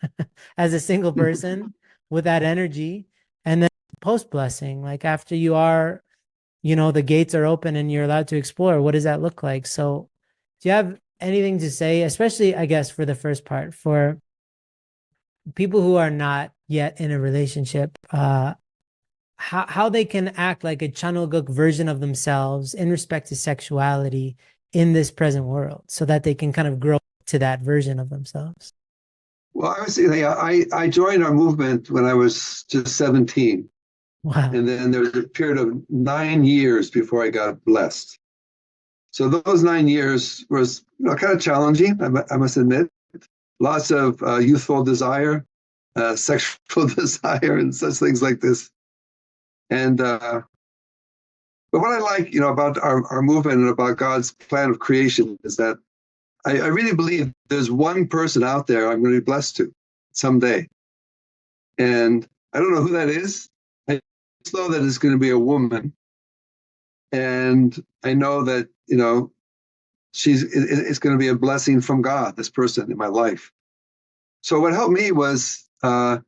as a single person with that energy? And then post blessing, like after you are, the gates are open and you're allowed to explore, what does that look like? So do you have anything to say, especially, I guess, for the first part, for people who are not yet in a relationship, how they can act like a Chanoguk version of themselves in respect to sexuality in this present world, so that they can kind of grow to that version of themselves? Well, I joined our movement when I was just 17. Wow. And then there was a period of 9 years before I got blessed. So those 9 years was kind of challenging, I must admit. Lots of youthful desire, sexual desire, and such things like this. And but what I like, about our movement and about God's plan of creation is that I really believe there's one person out there I'm going to be blessed to someday. And I don't know who that is. I just know that it's going to be a woman. And I know that, it's going to be a blessing from God, this person in my life. So what helped me was to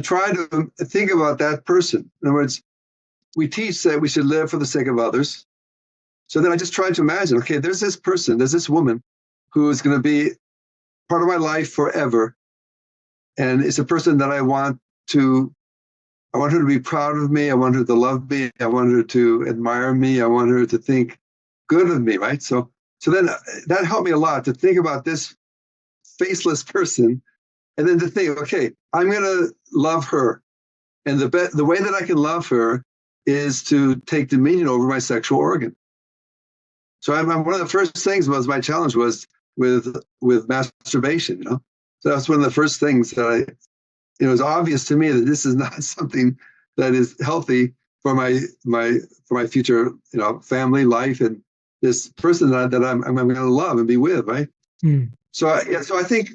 try to think about that person. In other words, we teach that we should live for the sake of others. So then I just tried to imagine, okay, there's this person, there's this woman who is going to be part of my life forever. And it's a person that I want her to be proud of me. I want her to love me. I want her to admire me. I want her to think good of me, right? So then that helped me a lot to think about this faceless person, and then to think, okay, I'm going to love her. And the way that I can love her is to take dominion over my sexual organ. So one of the first things my challenge was with masturbation, So that's one of the first things that it was obvious to me that this is not something that is healthy for my future, family life, and this person that I'm going to love and be with, right? So I think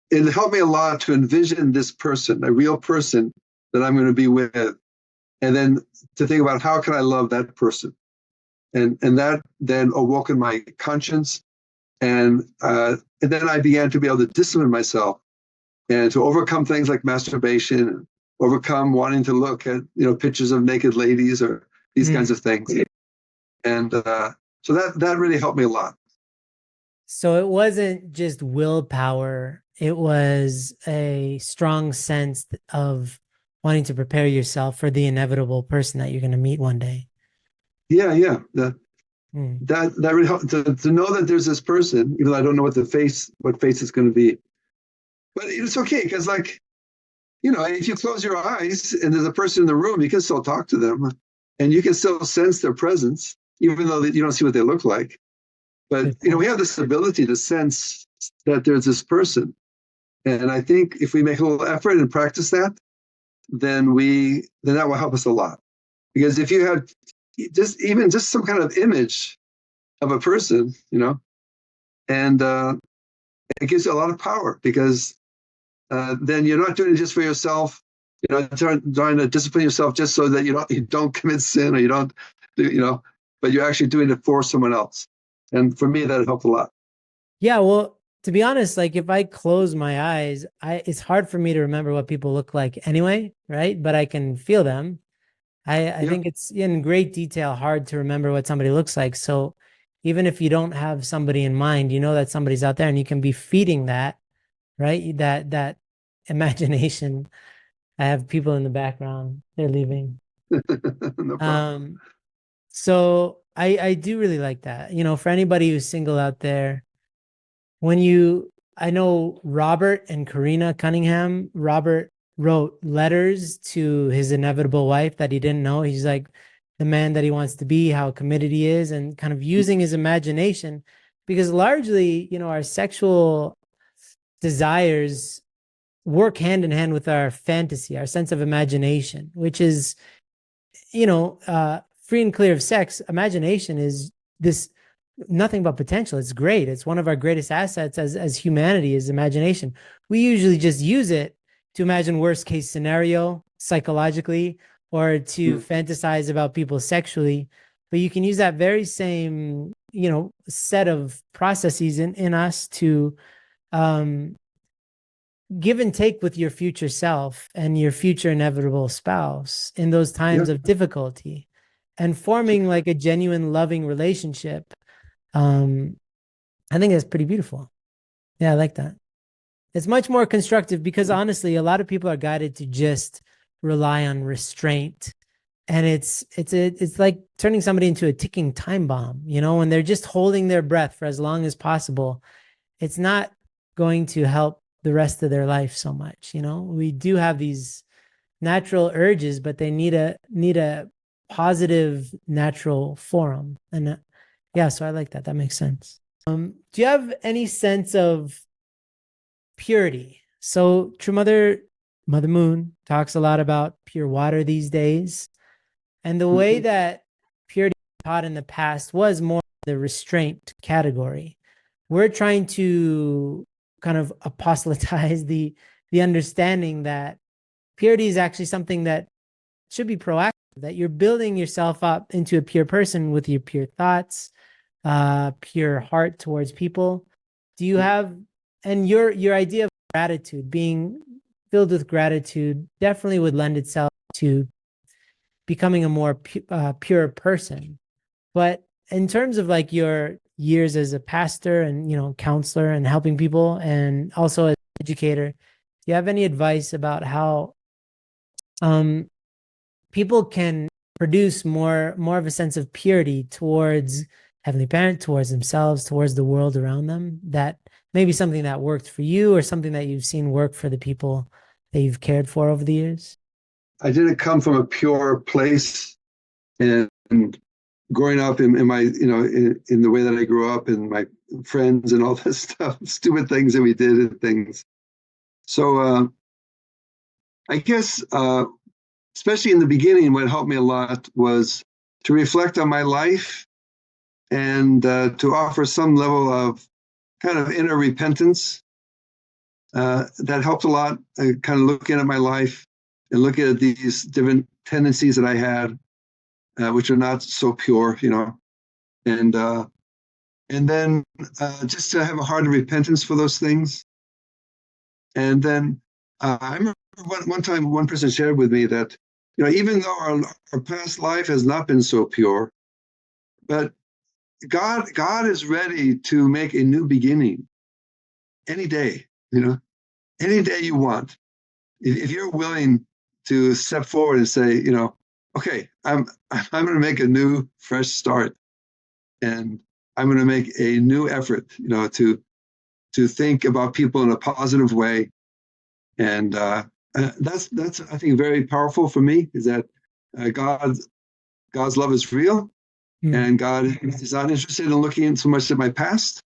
it helped me a lot to envision this person, a real person that I'm going to be with, and then to think about how can I love that person, and that then awoken my conscience, and then I began to be able to discipline myself and to overcome things like masturbation, overcome wanting to look at pictures of naked ladies or these kinds of things, and so that really helped me a lot. So it wasn't just willpower; it was a strong sense of wanting to prepare yourself for the inevitable person that you're going to meet one day. Yeah. That really helped to know that there's this person, even though I don't know what face it's going to be. But it's okay, because if you close your eyes and there's a person in the room, you can still talk to them, and you can still sense their presence, even though you don't see what they look like. But we have this ability to sense that there's this person, and I think if we make a little effort and practice that, then that will help us a lot. Because if you have just some kind of image of a person, and it gives you a lot of power, because then you're not doing it just for yourself. You're not trying to discipline yourself just so that you don't commit sin, or you don't but you're actually doing it for someone else. And for me, that helped a lot. Yeah, well, to be honest, like if I close my eyes, it's hard for me to remember what people look like anyway, right? But I can feel them. I think it's in great detail hard to remember what somebody looks like. So even if you don't have somebody in mind, you know that somebody's out there, and you can be feeding that, right? That imagination. I have people in the background. They're leaving. No problem. So I do really like that. For anybody who's single out there, I know Robert and Karina Cunningham, Robert wrote letters to his inevitable wife that he didn't know. He's like the man that he wants to be, how committed he is, and kind of using his imagination, because largely, our sexual desires work hand in hand with our fantasy, our sense of imagination, which is, free and clear of sex. Imagination is this nothing but potential. It's great. It's one of our greatest assets as humanity, is imagination. We usually just use it to imagine worst case scenario psychologically, or to fantasize about people sexually. But you can use that very same set of processes in us to give and take with your future self and your future inevitable spouse in those times of difficulty, and forming like a genuine loving relationship. I think that's pretty beautiful. Yeah, I like that. It's much more constructive because honestly, a lot of people are guided to just rely on restraint. And it's like turning somebody into a ticking time bomb, when they're just holding their breath for as long as possible. It's not going to help the rest of their life so much. We do have these natural urges, but they need a positive natural forum. And yeah, so I like that. That makes sense. Do you have any sense of purity? So True Mother Moon talks a lot about pure water these days. And the way that purity was taught in the past was more the restraint category. We're trying to kind of apostatize the understanding that purity is actually something that should be proactive, that you're building yourself up into a pure person with your pure thoughts, pure heart towards people. Do you have, and your idea of gratitude, being filled with gratitude, definitely would lend itself to becoming a more pure person. But in terms of like your years as a pastor and counselor and helping people, and also as an educator, do you have any advice about how people can produce more of a sense of purity towards Heavenly Parent, towards themselves, towards the world around them? That maybe something that worked for you or something that you've seen work for the people that you've cared for over the years? I didn't come from a pure place, and growing up in my, in the way that I grew up, and my friends and all this stuff, stupid things that we did and things. So I guess, especially in the beginning, what helped me a lot was to reflect on my life and to offer some level of kind of inner repentance. That helped a lot, kind of looking at my life and looking at these different tendencies that I had, which are not so pure, and then just to have a heart of repentance for those things. And then I remember one time one person shared with me that, even though our past life has not been so pure, but God is ready to make a new beginning any day, any day you want. If you're willing to step forward and say, okay, I'm going to make a new, fresh start, and I'm going to make a new effort, to think about people in a positive way, and that's I think very powerful for me. Is that God's love is real, and God is not interested in looking so much at my past,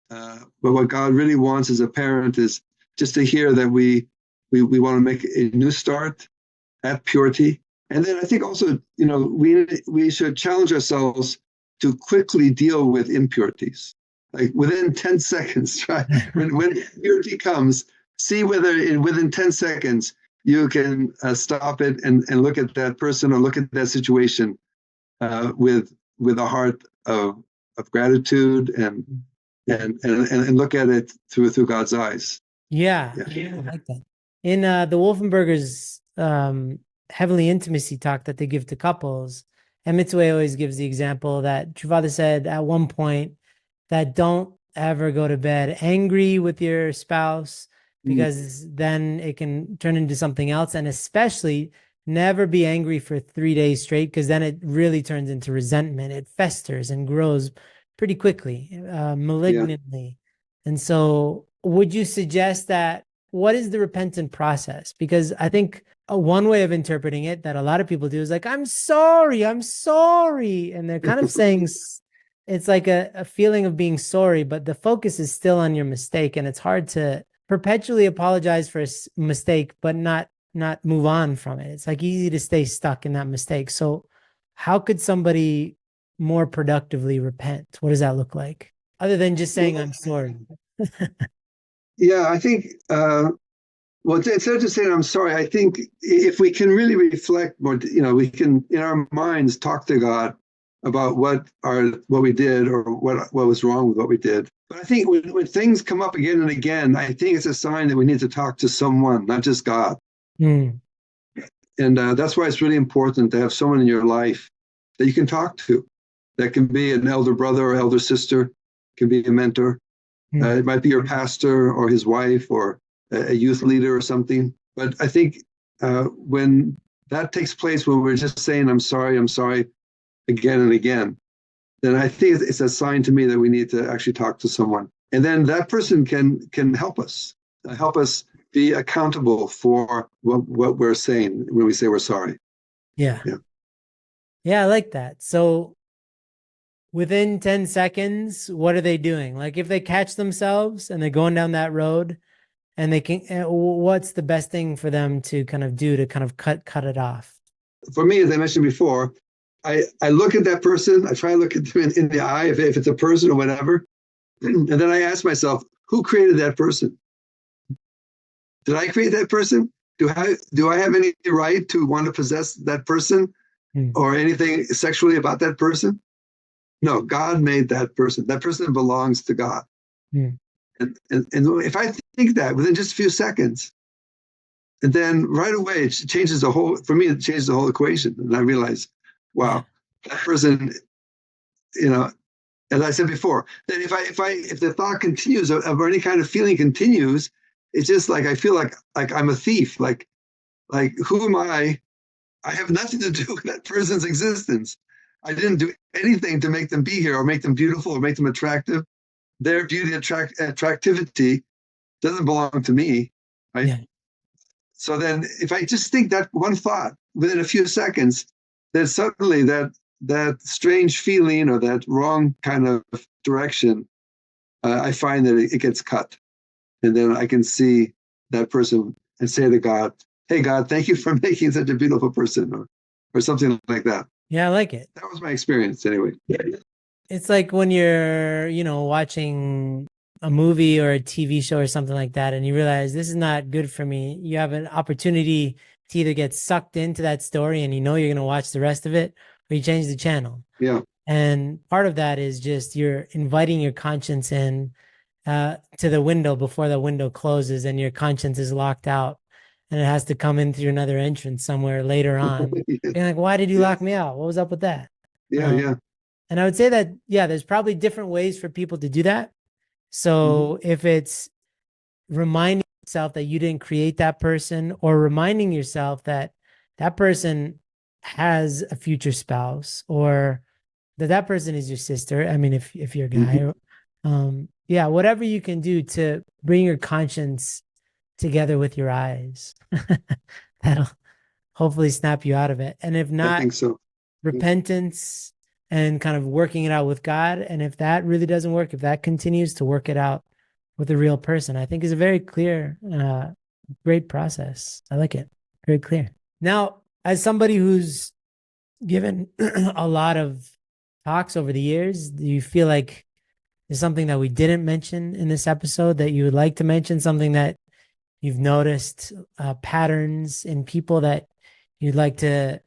but what God really wants as a parent is just to hear that we want to make a new start at purity. And then I think also, we should challenge ourselves to quickly deal with impurities, like within 10 seconds, right? when purity comes, see whether within 10 seconds you can stop it and look at that person or look at that situation with a heart of gratitude and look at it through God's eyes. Yeah, I like that. In the Wolfenberger's heavenly intimacy talk that they give to couples, and Mitzvah always gives the example that Truvada said at one point that don't ever go to bed angry with your spouse, because then it can turn into something else. And especially never be angry for 3 days straight, because then it really turns into resentment. It festers and grows pretty quickly, malignantly. And so would you suggest that, what is the repentant process? Because I think one way of interpreting it that a lot of people do is like, I'm sorry. And they're kind of saying it's like a feeling of being sorry, but the focus is still on your mistake. And it's hard to perpetually apologize for a mistake, but not move on from it. It's like easy to stay stuck in that mistake. So how could somebody more productively repent? What does that look like? Other than just saying, I'm sorry. Yeah, I think, instead of just saying I'm sorry, I think if we can really reflect more, we can, in our minds, talk to God about what we did or what was wrong with what we did. But I think when things come up again and again, I think it's a sign that we need to talk to someone, not just God. Mm. And that's why it's really important to have someone in your life that you can talk to. That can be an elder brother or elder sister, can be a mentor. It might be your pastor or his wife or a youth leader or something. But I think when that takes place, when we're just saying, I'm sorry, again and again, then I think it's a sign to me that we need to actually talk to someone. And then that person can help us be accountable for what we're saying when we say we're sorry. Yeah. Yeah, I like that. So within 10 seconds, what are they doing? Like if they catch themselves and they're going down that road and they can, what's the best thing for them to kind of do to kind of cut it off? For me, as I mentioned before, I look at that person, I try to look at them in the eye, if it's a person or whatever, and then I ask myself, who created that person? Did I create that person? Do I have any right to want to possess that person or anything sexually about that person? No, God made that person. That person belongs to God. And if I think that within just a few seconds, and then right away it changes the whole equation. And I realize, wow, that person, as I said before, that if the thought continues or any kind of feeling continues, it's just like I feel like I'm a thief. Like who am I? I have nothing to do with that person's existence. I didn't do anything to make them be here or make them beautiful or make them attractive. Their beauty, attractivity doesn't belong to me, right? Yeah. So then if I just think that one thought within a few seconds, then suddenly that strange feeling or that wrong kind of direction, I find that it gets cut. And then I can see that person and say to God, hey, God, thank you for making such a beautiful person or something like that. Yeah, I like it. That was my experience anyway. It's like when you're, watching a movie or a TV show or something like that, and you realize this is not good for me. You have an opportunity to either get sucked into that story and you're going to watch the rest of it, or you change the channel. Yeah. And part of that is just you're inviting your conscience in to the window before the window closes and your conscience is locked out and it has to come in through another entrance somewhere later on. Being like, why did you lock me out? What was up with that? Yeah. And I would say that, there's probably different ways for people to do that. So if it's reminding yourself that you didn't create that person, or reminding yourself that that person has a future spouse, or that person is your sister. I mean, if you're a guy, whatever you can do to bring your conscience together with your eyes, that'll hopefully snap you out of it. And if not, I think so. Repentance and kind of working it out with God. And if that really doesn't work, if that continues, to work it out with a real person, I think is a very clear, great process. I like it. Very clear. Now, as somebody who's given a lot of talks over the years, do you feel like there's something that we didn't mention in this episode that you would like to mention, something that you've noticed, patterns in people that you'd like to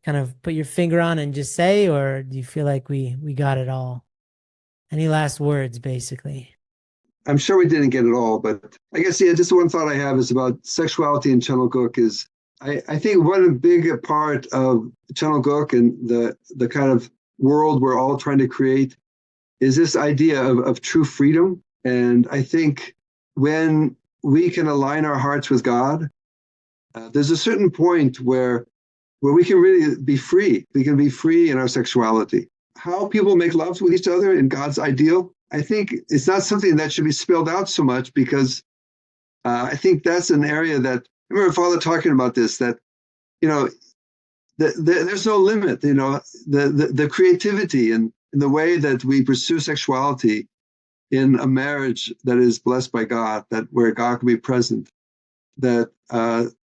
kind of put your finger on and just say, or do you feel like we got it all? Any last words, basically? I'm sure we didn't get it all, but I guess, just one thought I have is about sexuality in Chanukuk is I think one big part of Chanukuk and the kind of world we're all trying to create is this idea of true freedom. And I think when we can align our hearts with God, there's a certain point where we can really be free. We can be free in our sexuality. How people make love with each other in God's ideal, I think it's not something that should be spelled out so much, because I think that's an area that, I remember Father talking about this, that, there's no limit, the creativity and the way that we pursue sexuality in a marriage that is blessed by God, that where God can be present, that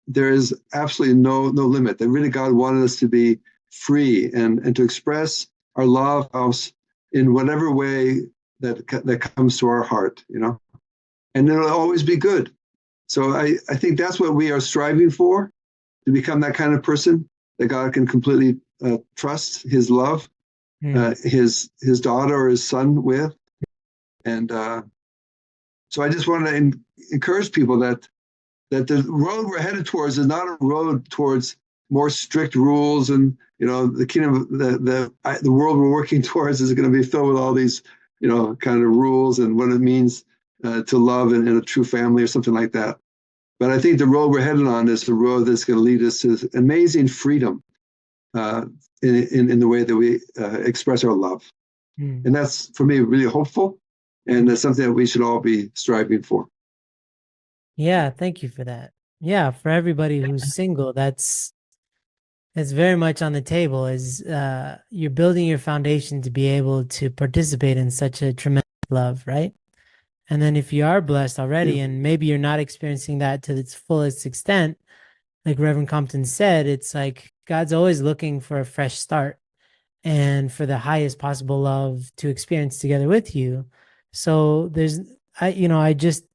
there is absolutely no limit. That really God wanted us to be free and to express our love house in whatever way that comes to our heart, and it'll always be good. So I think that's what we are striving for, to become that kind of person that God can completely trust His love his daughter or his son with. And so I just want to encourage people that the road we're headed towards is not a road towards more strict rules, and the kingdom, the world we're working towards is going to be filled with all these kind of rules and what it means to love in a true family or something like that. But I think the road we're headed on is the road that's going to lead us to amazing freedom in the way that we express our love. And that's, for me, really hopeful. And that's something that we should all be striving for. Yeah, thank you for that. Yeah, for everybody who's single, that's very much on the table, is you're building your foundation to be able to participate in such a tremendous love, right? And then if you are blessed already, and maybe you're not experiencing that to its fullest extent, like Reverend Compton said, it's like God's always looking for a fresh start and for the highest possible love to experience together with you. So I just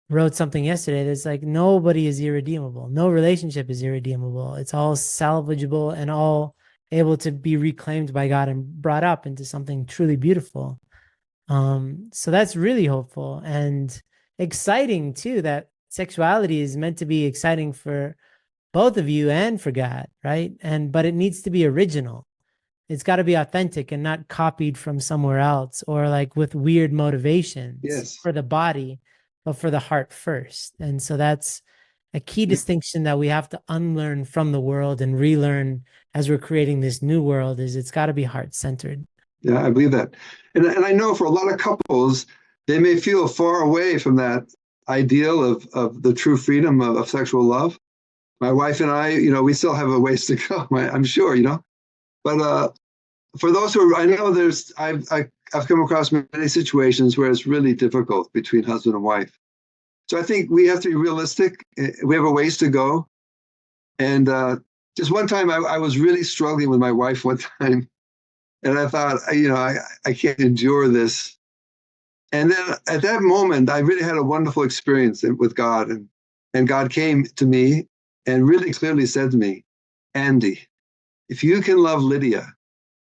wrote something yesterday that's like, nobody is irredeemable. No relationship is irredeemable. It's all salvageable and all able to be reclaimed by God and brought up into something truly beautiful. So that's really hopeful and exciting too, that sexuality is meant to be exciting for both of you and for God, right? But it needs to be original. It's got to be authentic and not copied from somewhere else or like with weird motivations for the body, but for the heart first. And so that's a key distinction that we have to unlearn from the world and relearn as we're creating this new world, is it's got to be heart-centered. Yeah, I believe that. And I know for a lot of couples, they may feel far away from that ideal of the true freedom of sexual love. My wife and I, we still have a ways to go, I'm sure, But for those who I know, I've come across many situations where it's really difficult between husband and wife. So I think we have to be realistic. We have a ways to go. And just one time I was really struggling with my wife one time. And I thought, I can't endure this. And then at that moment, I really had a wonderful experience with God. And God came to me and really clearly said to me, Andy, if you can love Lydia,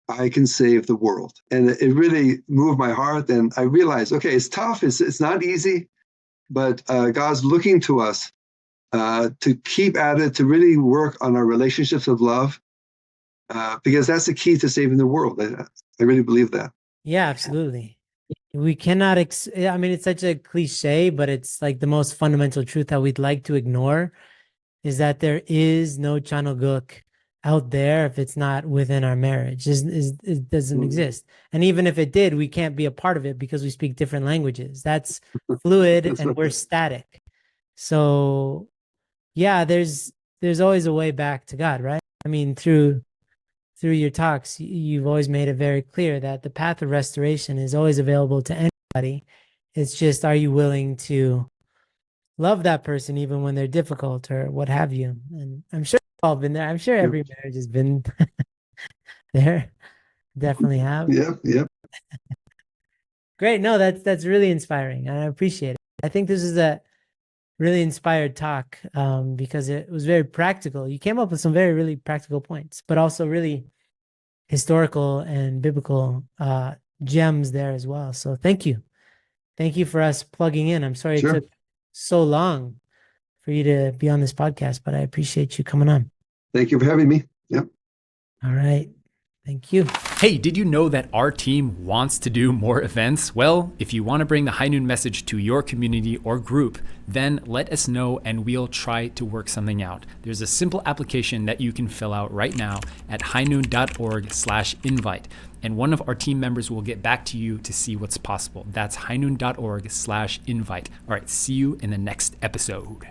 I can save the world. And it really moved my heart. And I realized, okay, it's tough. It's not easy. But God's looking to us to keep at it, to really work on our relationships of love. Because that's the key to saving the world. I really believe that. Yeah, absolutely. We cannot, it's such a cliche, but it's like the most fundamental truth that we'd like to ignore, is that there is no chanuguk out there if it's not within our marriage. It doesn't exist. And even if it did, we can't be a part of it because we speak different languages. That's fluid and we're static. So yeah, there's always a way back to God, right? I mean, through your talks, you've always made it very clear that the path of restoration is always available to anybody. It's just, are you willing to love that person even when they're difficult or what have you? And I'm sure we've all been there. I'm sure every marriage has been there. Definitely have. Yeah. Great. No, that's really inspiring. I appreciate it. I think this is a really inspired talk because it was very practical. You came up with some very, really practical points, but also really historical and biblical gems there as well. So thank you. Thank you for us plugging in. I'm sorry it took so long for you to be on this podcast, but I appreciate you coming on. Thank you for having me. Yeah. All right. Thank you. Hey, did you know that our team wants to do more events? Well, if you want to bring the High Noon message to your community or group, then let us know and we'll try to work something out. There's a simple application that you can fill out right now at highnoon.org/invite. And one of our team members will get back to you to see what's possible. That's highnoon.org/invite. All right, see you in the next episode.